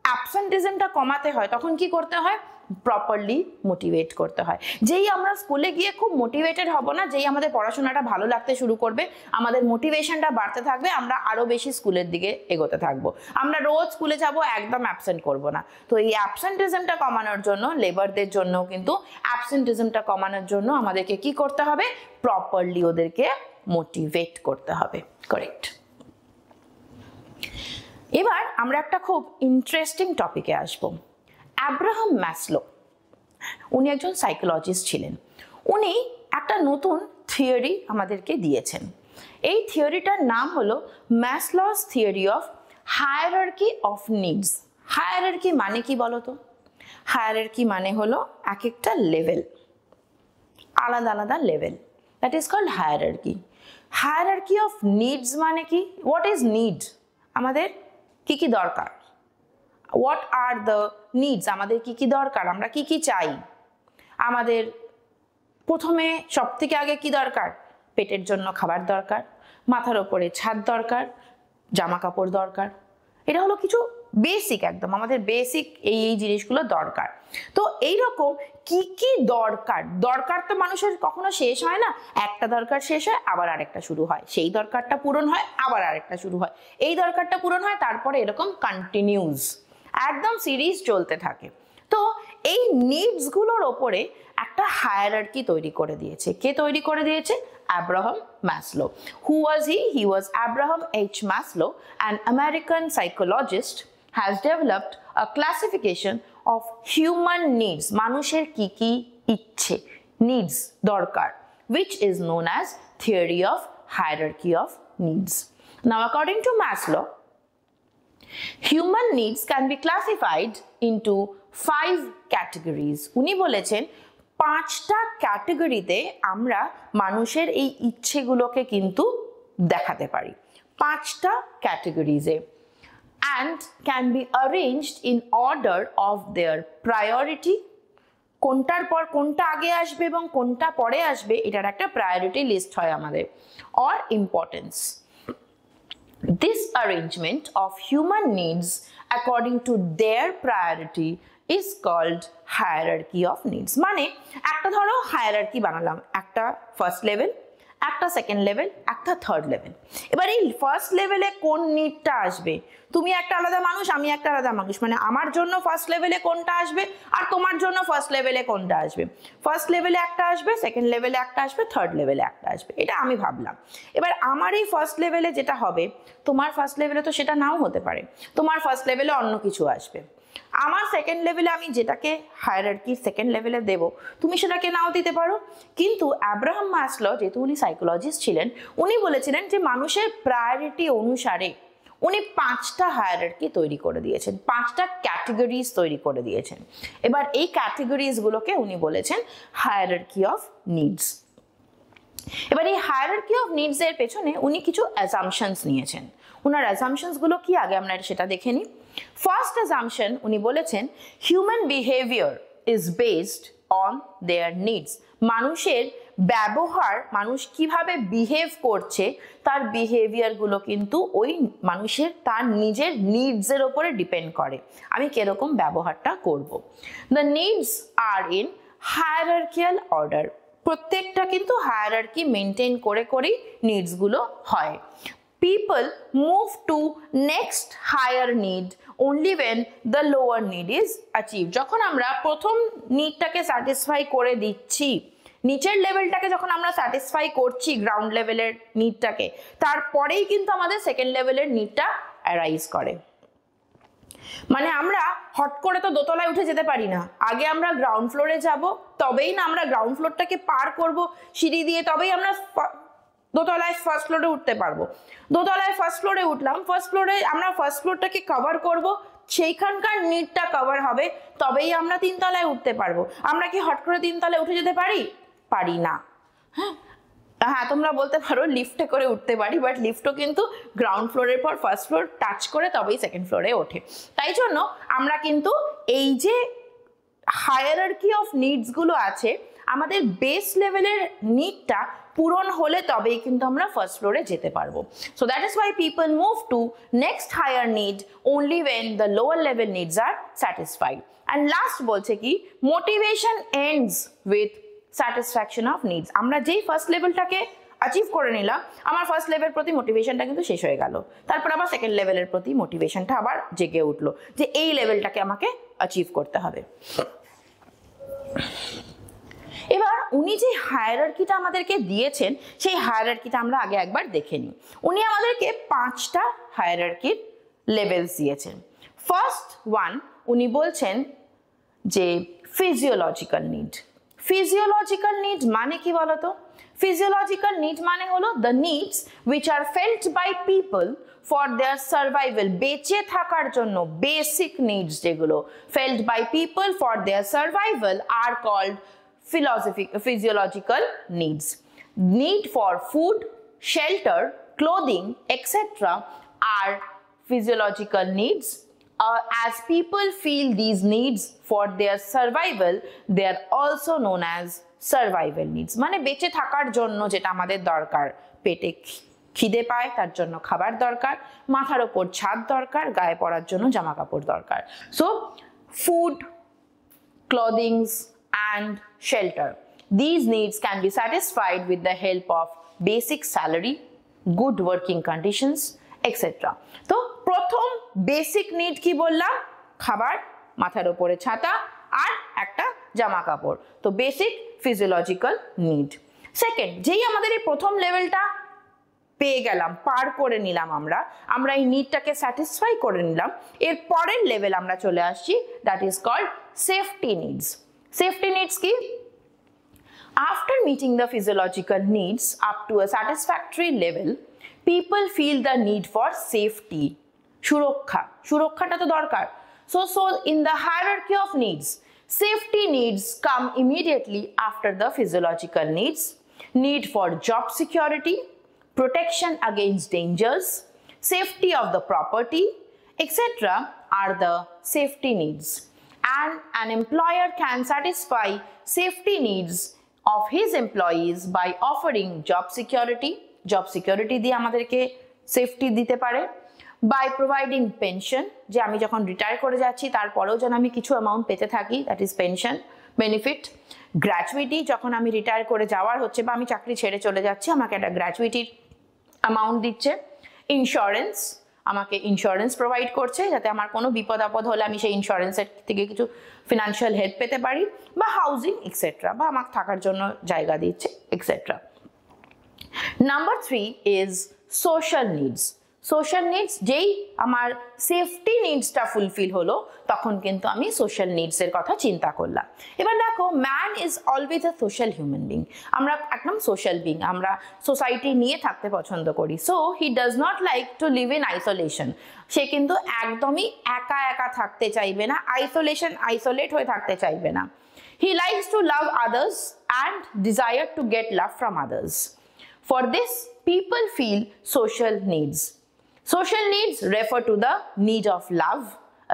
অ্যাবসেন্টিজমটা কমাতে হয় তখন কি করতে হয়? প্রপারলি মোটিভেট করতে হয়। যেই আমরা স্কুলে গিয়ে খুব মোটিভেটেড হব না, যেই আমাদের পড়াশোনাটা ভালো লাগতে শুরু করবে, আমাদের মোটিভেশনটা বাড়তে থাকবে, আমরা আরো বেশি স্কুলের দিকে এগোতে থাকবো। আমরা রোজ স্কুলে যাব, একদম অ্যাবসেন্ট করব না। তো এই অ্যাবসেন্টিজমটা কমানোর জন্য, লেবারদের জন্য কিন্তু অ্যাবসেন্টিজমটা কমানোর জন্য আমাদেরকে কি করতে হবে? প্রপারলি ওদেরকে মোটিভেট করতে হবে। কারেক্ট। এবার আমরা একটা খুব ইন্টারেস্টিং টপিকে আসবো। অ্যাব্রাহাম ম্যাসলো, উনি একজন সাইকোলজিস্ট ছিলেন। উনি একটা নতুন থিওরি আমাদেরকে দিয়েছেন। এই থিওরিটার নাম হলো Maslow's theory of hierarchy of needs. Hierarchy মানে কি বলো তো? হায়ারার্কি মানে হলো এক একটা লেভেল, আলাদা আলাদা level, that is called hierarchy. Hierarchy of needs মানে কি? What is need? আমাদের কি কি দরকার? What are the needs? আমাদের কি কি দরকার, আমরা কি কি চাই? আমাদের প্রথমে সব থেকে আগে কি দরকার? পেটের জন্য খাবার দরকার, মাথার ওপরে ছাদ দরকার, জামা কাপড় দরকার। এটা হলো কিছু বেসিক, একদম আমাদের বেসিক এই জিনিসগুলো দরকার। তো এইরকম কি কি দরকার, দরকার তো মানুষের কখনো শেষ হয় না। একটা দরকার শেষ হয়, আবার আরেকটা শুরু হয়, সেই দরকারটা পূরণ হয়, আবার আরেকটা শুরু হয়, এই দরকারটা পূরণ হয়, তারপরে এরকম কন্টিনিউস একদম সিরিজ চলতে থাকে। তো এই নিডসগুলোর ওপরে একটা হায়ারার্কি তৈরি করে দিয়েছে। কে তৈরি করে দিয়েছে? Abraham Maslow. Who was he? He was Abraham H. Maslow, an American psychologist, has developed a classification of human needs. মানুষের কি কি ইচ্ছে, needs, দরকার, which is known as theory of hierarchy of needs. Now, according to Maslow, human needs can be classified into 5 categories. উনি বলেছেন 5টা ক্যাটাগরিতে আমরা মানুষের এই ইচ্ছেগুলোকে কিন্তু দেখাতে পারি। 5টা ক্যাটাগরিজে। and can be arranged in order of their priority. কোনটার পর কোনটা আগে আসবে এবং কোনটা পরে আসবে এটার একটা প্রায়োরিটি লিস্ট হয় আমাদের, or importance. This arrangement of human needs according to their priority is called hierarchy of needs. মানে একটা ধরো হায়ারার্কি বানালাম, একটা ফার্স্ট লেভেল, একটা সেকেন্ড লেভেল, একটা থার্ড লেভেল। এবার এই ফার্স্ট লেভেলে কোন নিডটা আসবে, তুমি একটা আলাদা মানুষ, আমি একটা আলাদা মানুষ, মানে আমার জন্য ফার্স্ট লেভেলে কোনটা আসবে আর তোমার জন্য ফার্স্ট লেভেলে কোনটা আসবে। ফার্স্ট লেভেলে একটা আসবে, সেকেন্ড লেভেলে একটা আসবে, থার্ড লেভেলে একটা আসবে, এটা আমি ভাবলাম। এবার আমার এই ফার্স্ট লেভেলে যেটা হবে, তোমার ফার্স্ট লেভেলে তো সেটা নাও হতে পারে, তোমার ফার্স্ট লেভেলে অন্য কিছু আসবে। আমার সেকেন্ড লেভেলে আমি যেটাকে হায়ারার্কির সেকেন্ড লেভেলে দেব, তুমি সেটাকে নাও দিতে পারো। কিন্তু অ্যাব্রাহাম মাসলো, যেহেতু উনি সাইকোলজিস্ট ছিলেন, উনি বলেছিলেন যে মানুষের প্রায়োরিটি অনুসারে উনি 5টা হায়ারার্কি তৈরি করে দিয়েছেন, 5টা ক্যাটেগরিজ তৈরি করে দিয়েছেন। এবার এই ক্যাটেগরিজগুলোকে উনি বলেছেন হায়ারার্কি অফ নিডস। এবার এই হায়ারার্কি অফ নিডস এর পেছনে উনি কিছু অ্যাজাম্পশনস নিয়েছেন। ওনার অ্যাজাম্পশনসগুলো কি আগে আমরা সেটা দেখে নিই। ফার্স্ট অ্যাজাম্পশন উনি বলেছেন human behaviour is based on their needs. মানুষের ব্যবহার, মানুষ কিভাবে বিহেভ করছে তার বিহেভিয়ারগুলো কিন্তু ওই মানুষের তার নিজের নিডসের ওপরে ডিপেন্ড করে, আমি কিরকম ব্যবহারটা করব। The needs are in hierarchical order, প্রত্যেকটা কিন্তু হায়ারার্কি মেনটেন করে করেই নিডসগুলো হয়। People move to next higher need only when the lower need is achieved. যখন আমরা প্রথম নিডটাকে স্যাটিসফাই করে দিচ্ছি, নিচের লেভেলটাকে যখন আমরা স্যাটিসফাই করছি গ্রাউন্ড লেভেলের নিডটাকে, তারপরেই কিন্তু আমাদের সেকেন্ড লেভেলের নিডটা অ্যারাইজ করে। মানে আমরা হট করে তো দোতলায় উঠে যেতে পারি না, আগে আমরা গ্রাউন্ড ফ্লোরে যাব, তবেই না আমরা গ্রাউন্ড ফ্লোরটাকে পার করব সিঁড়ি দিয়ে, তবেই আমরা দোতলায় ফার্স্ট ফ্লোরে উঠতে পারবো। দোতলায় ফার্স্ট ফ্লোরে উঠলাম, ফার্স্ট ফ্লোরে আমরা ফার্স্ট ফ্লোরটাকে কভার করব, সেইখানকার নিডটা কভার হবে, তবেই আমরা 3 তলায় উঠতে পারবো। আমরা কি হট করে 3 তলায় উঠে যেতে পারি? পারি না। হ্যাঁ, তোমরা বলতে পারো লিফটে করে উঠতে পারি, বাট লিফটও কিন্তু গ্রাউন্ড ফ্লোরের পর ফার্স্ট ফ্লোর টাচ করে তবেই সেকেন্ড ফ্লোরে ওঠে। তাই জন্য আমরা কিন্তু এই যে হায়ারার্কি অফ নিডসগুলো আছে, আমাদের বেস লেভেলের নিডটা পূরণ হলে তবেই কিন্তু আমরা ফার্স্ট ফ্লোরে যেতে পারবো। So that is why people move to next higher need only when the lower level needs are satisfied. And last বলছে কি, motivation ends with satisfaction of needs. আমরা যেই ফার্স্ট লেভেলটাকে অ্যাচিভ করে নিলাম, আমার ফার্স্ট লেভেলের প্রতি মোটিভেশনটা কিন্তু শেষ হয়ে গেল, তারপর আবার সেকেন্ড লেভেলের প্রতি মোটিভেশনটা আবার জেগে উঠলো যে এই লেভেলটাকে আমাকে অ্যাচিভ করতে হবে। এবার উনি যে হায়ারার্কিটা আমাদেরকে দিয়েছেন, সেই হায়ারার্কিটা আমরা আগে একবার দেখে নিই। উনি আমাদেরকে 5টা হায়ারার্কির লেভেলস দিয়েছেন। ফার্স্ট ওয়ান উনি বলছেন যে ফিজিওলজিক্যাল নিড। ফিজিওলজিক্যাল নিড মানে কি বলতো? ফিজিওলজিক্যাল নিড মানে হলো the needs which are felt by people for their survival. বেঁচে থাকার জন্য বেসিক নিডস যেগুলো felt by people for their survival are called physiological needs. Need for food, shelter, clothing, etc. are physiological needs. As people feel these needs for their survival, they are also known as survival needs. মানে বেঁচে থাকার জন্য যেটা আমাদের দরকার, পেটে খিদে পায় তার জন্য খাবার দরকার, মাথার ওপর ছাদ দরকার, গায়ে পরার জন্য জামা কাপড় দরকার। So food, clothing and shelter. These needs can be satisfied with the help of basic salary, good working conditions, etc. তো প্রথম বেসিক নিড কি বললাম? খাবার, মাথার উপরে ছাতা আর একটা জামা কাপড়। তো বেসিক ফিজিওলজিক্যাল নিড। সেকেন্ড, যেই আমাদের এই প্রথম লেভেলটা পেয়ে গেলাম, পার করে নিলাম, আমরা এই নিডটাকে স্যাটিসফাই করে নিলাম, এর পরের লেভেল আমরা চলে আসছি, that is called safety needs. Safety needs কি? After meeting the physiological needs up to a satisfactory level, people feel the need for safety. সুরক্ষাটা তো দরকার। So in the hierarchy of needs, safety needs come immediately after the physiological needs. Need for job security, protection against dangers, safety of the property, etc. are the safety needs. And an employer can satisfy safety needs of his employees by offering job security. Job security দিয়ে আমাদেরকে safety দিতে পারে, by providing pension, যে আমি যখন retire করে যাচ্ছি তারপরেও যেন আমি কিছু অ্যামাউন্ট পেতে থাকি, that is pension benefit. Gratuity, যখন আমি রিটায়ার করে যাওয়ার হচ্ছে বা আমি চাকরি ছেড়ে চলে যাচ্ছি আমাকে একটা গ্র্যাচুইটির অ্যামাউন্ট দিচ্ছে। ইন্স্যুরেন্স, আমাকে ইন্স্যুরেন্স প্রোভাইড করছে যাতে আমার কোনো বিপদ আপদ হলে আমি সেই ইন্স্যুরেন্সের থেকে কিছু ফিনান্সিয়াল হেল্প পেতে পারি, বা হাউজিং এক্সেট্রা, বা আমাকে থাকার জন্য জায়গা দিচ্ছে etcetera. Number 3 is social needs. Social needs, যেই আমার সেফটি নিডসটা ফুলফিল হলো তখন কিন্তু আমি সোশ্যাল নিডসের কথা চিন্তা করলাম। এবার দেখো, man is always a social human being. আমরা একদম সোশ্যাল বিং, আমরা সোসাইটি নিয়ে থাকতে পছন্দ করি। So he does not like to live in isolation. সে কিন্তু একদমই একা একা থাকতে চাইবে না, আইসোলেট হয়ে থাকতে চাইবে না। He likes to love others and desire to get love from others. For this people feel social needs. Social needs refer to the need of love,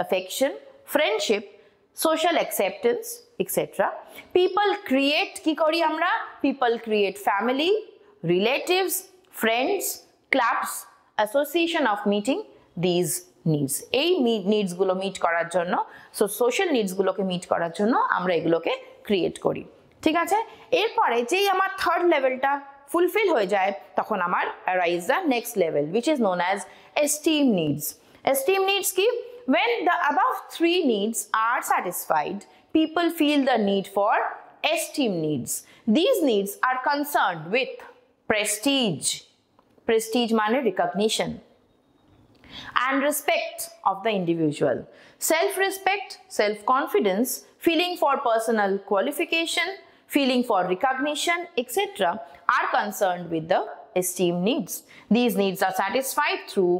affection, friendship, social acceptance, etc. People create, ki kori amra? People create family, relatives, friends, clubs, association of meeting these needs. এই needs গুলো meet করার জন্য, so social needs গুলোকে meet করার জন্য আমরা এগুলোকে create করি। ঠিক আছে, এরপরে যেই আমার থার্ড লেভেলটা ফুলফিল হয়ে যায় তখন আমার arise the next level which is known as esteem needs. Esteem needs কি? When the above 3 needs are satisfied, people feel the need for esteem needs. These needs are concerned with prestige. Prestige মানে recognition and respect of the individual. Self-respect, self-confidence, feeling for personal qualification, feeling for recognition, etc. are concerned with the esteem needs. These needs are satisfied through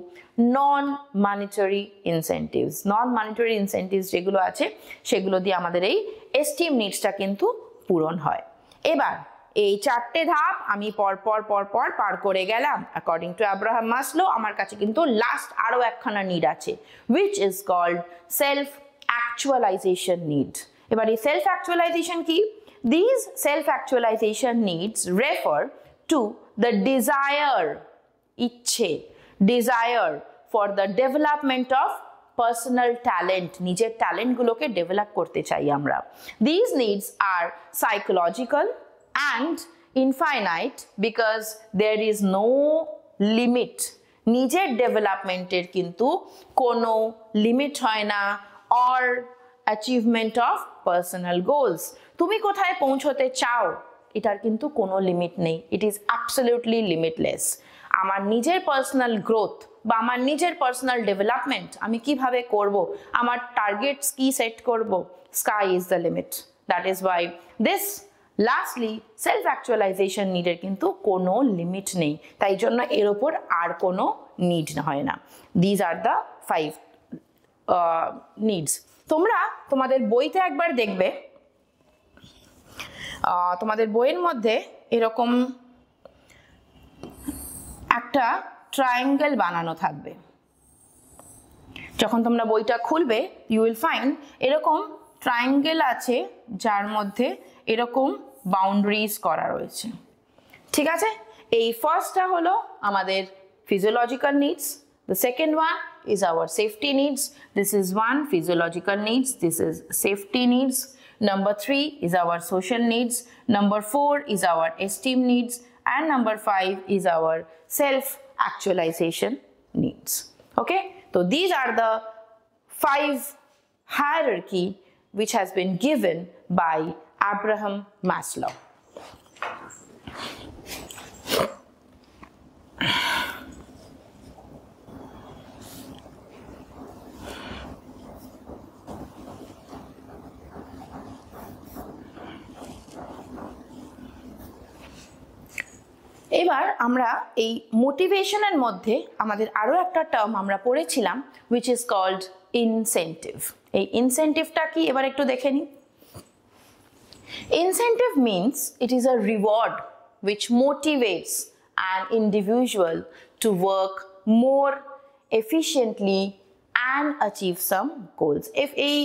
non-monetary incentives. Non-monetary incentives যেগুলো আছে সেগুলো দিয়ে আমাদের এই esteem needsটা কিন্তু পূরণ হয়। এবার এই চারটে ধাপ আমি পরপর পার করে গেলাম। অ্যাকর্ডিং টু আব্রাহাম মাসলো আমার কাছে কিন্তু লাস্ট আরও একখানা নিড আছে, which is called self-actualization need. এবার এই self-actualization কি? These self-actualization needs refer to the desire for the development of personal talent. নিজের ট্যালেন্ট গুলোকে ডেভেলপ করতে চাই আমরা। These needs are psychological and infinite because there is no limit. নিজের ডেভেলপমেন্টের কিন্তু কোনো লিমিট হয় না, or achievement of personal goals. তুমি কোথায় পৌঁছতে চাও এটার কিন্তু কোনো লিমিট নেই। It is absolutely limitless. আমার নিজের পার্সোনাল গ্রোথ বা আমার নিজের পার্সোনাল ডেভেলপমেন্ট আমি কিভাবে করব, আমার টার্গেটস কি সেট করব, sky is the limit. That is why this lastly self actualisation নিডের কিন্তু কোনো লিমিট নেই, তাই জন্য এর ওপর আর কোনো নিড হয় না। These are the 5 needs. তোমরা তোমাদের বইতে একবার দেখবে, তোমাদের বইয়ের মধ্যে এরকম একটা ট্রায়াঙ্গেল বানানো থাকবে। যখন তোমরা বইটা খুলবে ইউ উইল ফাইন্ড এরকম ট্রায়াঙ্গেল আছে যার মধ্যে এরকম বাউন্ডারিজ করা রয়েছে। ঠিক আছে, এই ফার্স্টটা হলো আমাদের physiological needs. The second one is our safety needs. This is one physiological needs. This is safety needs. Number 3 is our social needs. Number 4 is our esteem needs. And number 5 is our self-actualization needs. Okay, so these are the 5 hierarchy which has been given by Abraham Maslow. এবার আমরা এই মোটিভেশনের মধ্যে আমাদের আরো একটা term আমরা পড়েছিলাম which is called incentive. এই ইনসেন্টিভটা কি এবার একটু দেখে নিই। Incentive means it is a reward which motivates an individual to work more efficiently and achieve some goals. If এই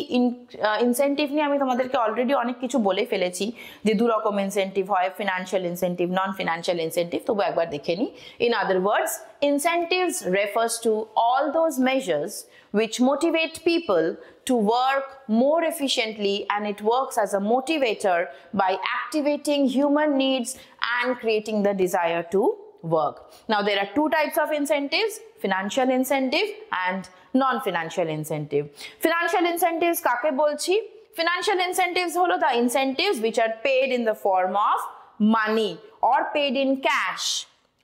ইনসেন্টিভ নিয়ে আমি তোমাদেরকে অলরেডি অনেক কিছু বলে ফেলেছি যে দু রকম ইনসেন্টিভ হয়, financial incentive, non financial incentive, তবু একবার দেখে নিই। In other words, incentives refers to all those measures which motivate people to work more efficiently, and it works as a motivator by activating human needs and creating the desire to work. Now there are two types of incentives, financial incentive and non-financial incentive. Financial incentives kake bolchi? Financial incentives holo the incentives which are paid in the form of money or paid in cash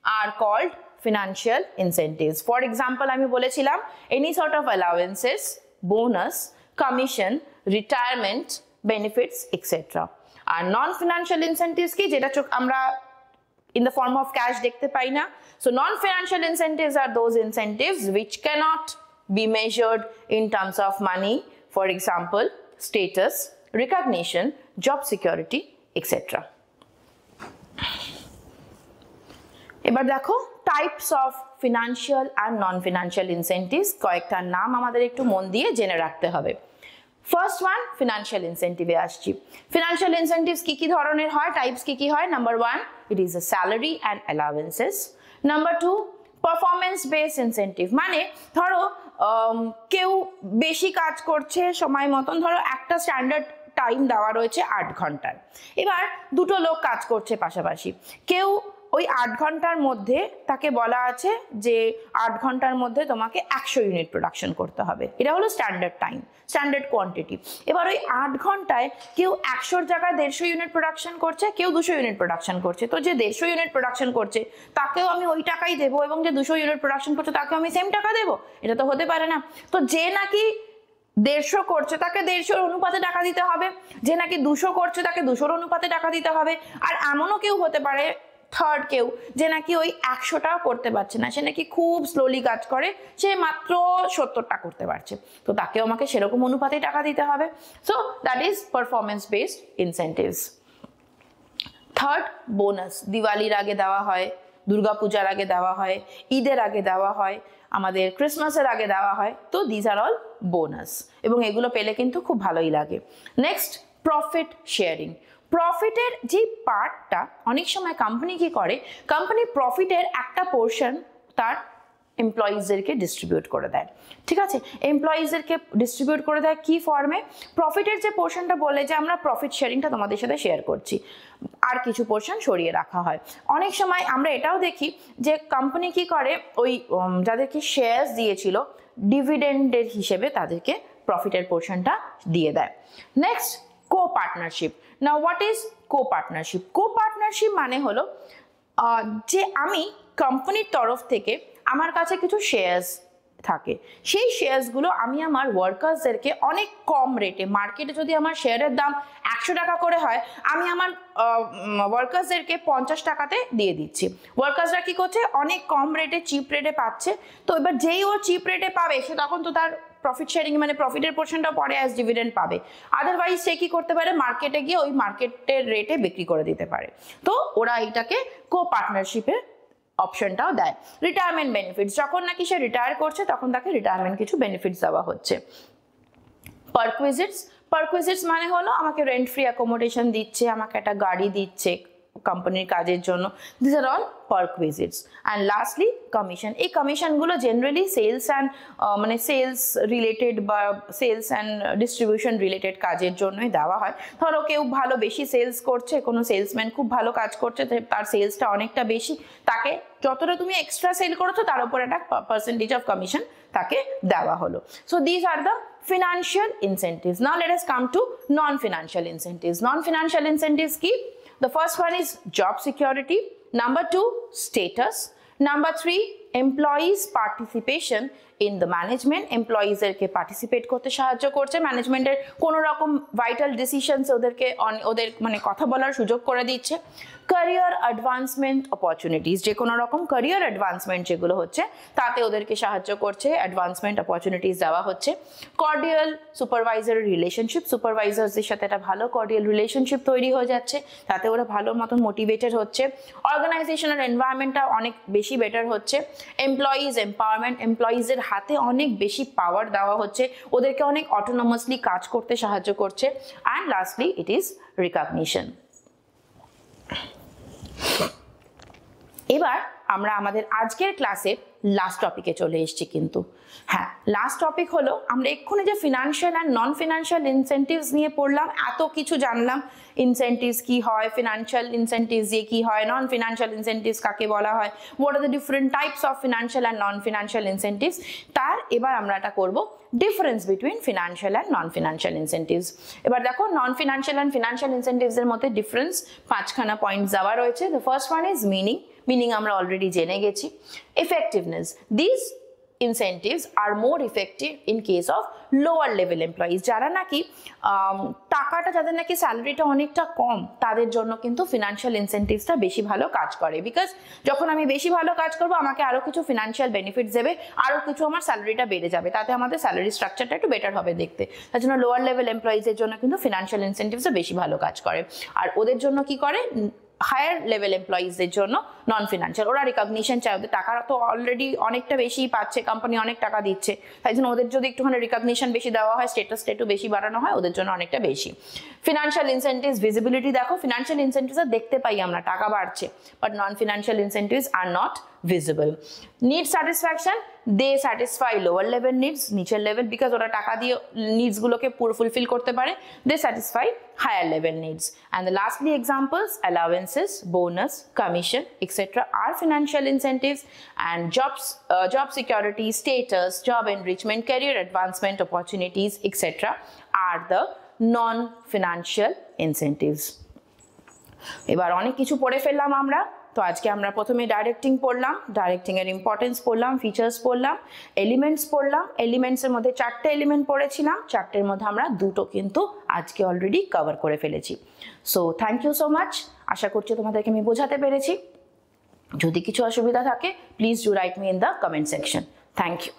are called financial incentives. For example, আমি বলেছিলাম any sort of allowances, bonus, commission, retirement benefits, etc. R non-financial incentives কি, যেটা আমরা in the form of cash দেখতে পাই না. So non-financial incentives are those incentives which cannot be measured in terms of money. For example, status, recognition, job security, etc. এবার দেখো types of financial and non financial incentives, কয়েকটা নাম আমাদের একটু মন দিয়ে জেনে রাখতে হবে। ফার্স্ট ওয়ান, ফিনান্সিয়াল ইনসেন্টিভে আসছি। ফিনান্সিয়াল ইনসেন্টিভস কি কি ধরনের হয়, টাইপস কি কি হয়? Number one, it is a salary and allowances. Number two, performance based incentive, মানে ধরো কেউ বেশি কাজ করছে সময় মতন, ধরো একটা স্ট্যান্ডার্ড টাইম দেওয়া রয়েছে 8 ঘন্টার, এবার দুটো লোক কাজ করছে পাশাপাশি, কেউ ওই 8 ঘন্টার মধ্যে তাকে বলা আছে যে 8 ঘন্টার মধ্যে তোমাকে 100 ইউনিট প্রোডাকশন করতে হবে, এটা হলো স্ট্যান্ডার্ড টাইম, স্ট্যান্ডার্ড কোয়ান্টিটি। এবার ওই 8 ঘন্টায় কেউ 100-র জায়গায় 150 ইউনিট প্রোডাকশন করছে, কেউ 200 ইউনিট প্রোডাকশন করছে, তো যে 150 ইউনিট প্রোডাকশন করছে তাকেও আমি ওই টাকাই দেবো এবং যে 200 ইউনিট প্রোডাকশন করছে তাকেও আমি সেম টাকা দেবো? এটা তো হতে পারে না। তো যে নাকি 150 করছে তাকে 150-র অনুপাতে টাকা দিতে হবে, যে নাকি 200 করছে তাকে 200-র অনুপাতে টাকা দিতে হবে। আর এমনও কেউ হতে পারে থার্ড কেউ, যে নাকি ওই 100টাও করতে পারছে না, সে নাকি খুব স্লোলি কাজ করে, সে মাত্র 70টা করতে পারছে, তো তাকেও আমাকে সেরকম অনুপাতে টাকা দিতে হবে। So that is performance based incentives. Third, bonus. দিওয়ালির আগে দেওয়া হয়, দুর্গাপূজার আগে দেওয়া হয়, ঈদের আগে দেওয়া হয়, আমাদের ক্রিসমাসের আগে দেওয়া হয়, তো দিস আর অল বোনাস, এবং এগুলো পেলে কিন্তু খুব ভালোই লাগে। Next, profit sharing. প্রফিটের যে পার্টটা অনেক সময় কোম্পানি কি করে, কোম্পানি প্রফিটের একটা পোর্শন তার এমপ্লয়িজদেরকে ডিস্ট্রিবিউট করে দেয়, ঠিক আছে? এমপ্লয়িজদেরকে ডিস্ট্রিবিউট করে দেয় কি ফর্মে? প্রফিটের যে পোর্শনটা বলে যে আমরা প্রফিট শেয়ারিংটা তোমাদের সাথে শেয়ার করছি, আর কিছু পোর্শন সরিয়ে রাখা হয়। অনেক সময় আমরা এটাও দেখি যে কোম্পানি কি করে, ওই যাদেরকে শেয়ারস দিয়েছিল ডিভিডেন্ডের হিসেবে তাদেরকে প্রফিটের পোর্শনটা দিয়ে দেয়। Next, co-partnership. Now what is co-partnership? Co-partnership মানে হলো যে আমি কোম্পানির তরফ থেকে আমার কাছে কিছু শেয়ারস থাকে, সেই শেয়ারসগুলো আমি আমার ওয়ার্কার্সদেরকে অনেক কম রেটে, মার্কেটে যদি আমার শেয়ারের দাম 100 টাকা করে হয়, আমি আমার ওয়ার্কার্সদেরকে 50 টাকাতে দিয়ে দিচ্ছি। ওয়ার্কার্সরা কি করছে, অনেক কম রেটে, চিপ রেটে পাচ্ছে। তো এবার যেই ও চিপ রেটে পাবে, সে তখন তো তার প্রফিট শেয়ারিং মানে প্রফিটের পোর্শনটা পরে অ্যাজ ডিভিডেন্ড পাবে। আদারওয়াইজ সে কি করতে পারে, মার্কেটে গিয়ে ওই মার্কেটের রেটে বিক্রি করে দিতে পারে। তো ওরা এটাকে কো পার্টনারশিপের অপশনটাও দেয়। রিটায়ারমেন্ট বেনিফিটস, যখন নাকি সে রিটায়ার করছে তখন তাকে রিটায়ারমেন্ট কিছু বেনিফিটস দেওয়া হচ্ছে। পারকুইজিটস, পারকুইজিটস মানে হলো আমাকে রেন্ট ফ্রি অ্যাকোমোডেশন দিচ্ছে, আমাকে একটা গাড়ি দিচ্ছে কোম্পানির কাজের জন্য, this are all perquisites. And lastly commission. এই কমিশনগুলো জেনারেলি সেলস অ্যান্ড মানে সেলস রিলেটেড বা সেলস অ্যান্ড ডিস্ট্রিবিউশন রিলেটেড কাজের জন্যই দেওয়া হয়। ধরো কেউ ভালো বেশি সেলস করছে, কোনো সেলসম্যান খুব ভালো কাজ করছে, তার সেলসটা অনেকটা বেশি, তাকে যতটা তুমি এক্সট্রা সেল করেছো তার উপর একটা পার্সেন্টেজ অফ কমিশন তাকে দেওয়া হলো। So this are the financial incentives. Now let us come to non-financial incentives. Non-financial incentives ki? The first one is job security. Number 2, status. Number 3, employees participation in the management. Employees এরকে participate করতে সাহায্য করছে, ম্যানেজমেন্টের কোনো রকম vital decisions ওদেরকে ওদের মানে কথা বলার সুযোগ করে দিচ্ছে। ক্যারিয়ার অ্যাডভান্সমেন্ট অপরচুনিটিস, যে কোনো রকম ক্যারিয়ার অ্যাডভান্সমেন্ট যেগুলো হচ্ছে তাতে ওদেরকে সাহায্য করছে, অ্যাডভান্সমেন্ট অপরচুনিটিস দেওয়া হচ্ছে। কর্ডিয়াল সুপারভাইজার রিলেশনশিপ, সুপারভাইজারদের সাথে একটা ভালো কর্ডিয়াল রিলেশনশিপ তৈরি হয়ে যাচ্ছে, তাতে ওরা ভালো মতন মোটিভেটেড হচ্ছে। অর্গানাইজেশনাল এনভায়রনমেন্টটা অনেক বেশি বেটার হচ্ছে। এমপ্লয়িজ এম্পাওয়ারমেন্ট, এমপ্লয়িজের হাতে অনেক বেশি পাওয়ার দেওয়া হচ্ছে, ওদেরকে অনেক অটোনমাসলি কাজ করতে সাহায্য করছে। And lastly it is recognition. এবার আমরা আমাদের আজকের ক্লাসের লাস্ট টপিকে চলে এসেছি কিন্তু। হ্যাঁ, লাস্ট টপিক হলো আমরা এক্ষুনি যে financial and non financial incentives নিয়ে পড়লাম, এত কিছু জানলাম, ইনসেন্টিভস কি হয়, ফিনান্সিয়াল ইনসেন্টিভস দিয়ে কি হয়, নন ফিনান্সিয়াল ইনসেন্টিভস কাকে বলা হয়, what are the different types of financial and non financial incentives. তার এবার আমরা এটা করবো difference between financial and non financial incentives. এবার দেখো non financial and financial incentives এর মধ্যে ডিফারেন্স 5খানা পয়েন্টস দেওয়া রয়েছে। The first one is meaning আমরা অলরেডি জেনে গেছি। Effectiveness, this incentives are more effective in case of lower level employees, যারা নাকি টাকাটা, যাদের নাকি স্যালারিটা অনেকটা কম, তাদের জন্য কিন্তু ফিনান্সিয়াল ইনসেন্টিভসটা বেশি ভালো কাজ করে। বিকজ যখন আমি বেশি ভালো কাজ করবো আমাকে আরও কিছু ফিনান্সিয়াল বেনিফিটস দেবে, আরও কিছু আমার স্যালারিটা বেড়ে যাবে, তাতে আমাদের স্যালারি স্ট্রাকচারটা একটু বেটার হবে দেখতে। তার জন্য লোয়ার লেভেল এমপ্লয়িজের জন্য কিন্তু ফিনান্সিয়াল ইনসেন্টিভসটা বেশি ভালো কাজ করে। আর ওদের জন্য কি করে, হায়ার লেভেল এমপ্লয়িজদের জন্য নন ফিনান্সিয়াল, ওরা রিকগনিশন চায়, ওদের টাকা তো অলরেডি অনেকটা বেশি পাচ্ছে, কোম্পানি অনেক টাকা দিচ্ছে, তাই জন্য ওদের যদি একটুখানি রিকগনিশন বেশি দেওয়া হয়, স্টেটাসটা একটু বেশি বাড়ানো হয়, ওদের জন্য অনেকটা বেশি। ফিনান্সিয়াল ইনসেন্টিভস ভিজিবিলিটি, দেখো ফিনান্সিয়াল ইনসেন্টিভস দেখতে পাই আমরা, টাকা বাড়ছে, but non financial incentives are not visible. Need satisfaction, they satisfy lower level needs, নিচের level, because ওরা টাকা দিয়ে needs গুলোকে পুরো fulfill করতে পারে, they satisfy higher level needs. And the lastly examples, allowances, bonus, commission, etc. are financial incentives, and job security, status, job enrichment, career advancement opportunities, etc. are the non-financial incentives. এবার অনেক কিছু পড়ে ফেললাম আমরা। তো আজকে আমরা প্রথমে ডাইরেক্টিং পড়লাম, ডাইরেক্টিং এর ইম্পর্টেন্স পড়লাম, ফিচার্স পড়লাম, এলিমেন্টস পড়লাম। এলিমেন্টসের মধ্যে 4টে এলিমেন্ট পড়েছিলাম, 4টের মধ্যে আমরা 2টো কিন্তু আজকে অলরেডি কভার করে ফেলেছি। So thank you so much, আশা করছি তোমাদেরকে আমি বোঝাতে পেরেছি। যদি কিছু অসুবিধা থাকে please do write me in the comment section. Thank you.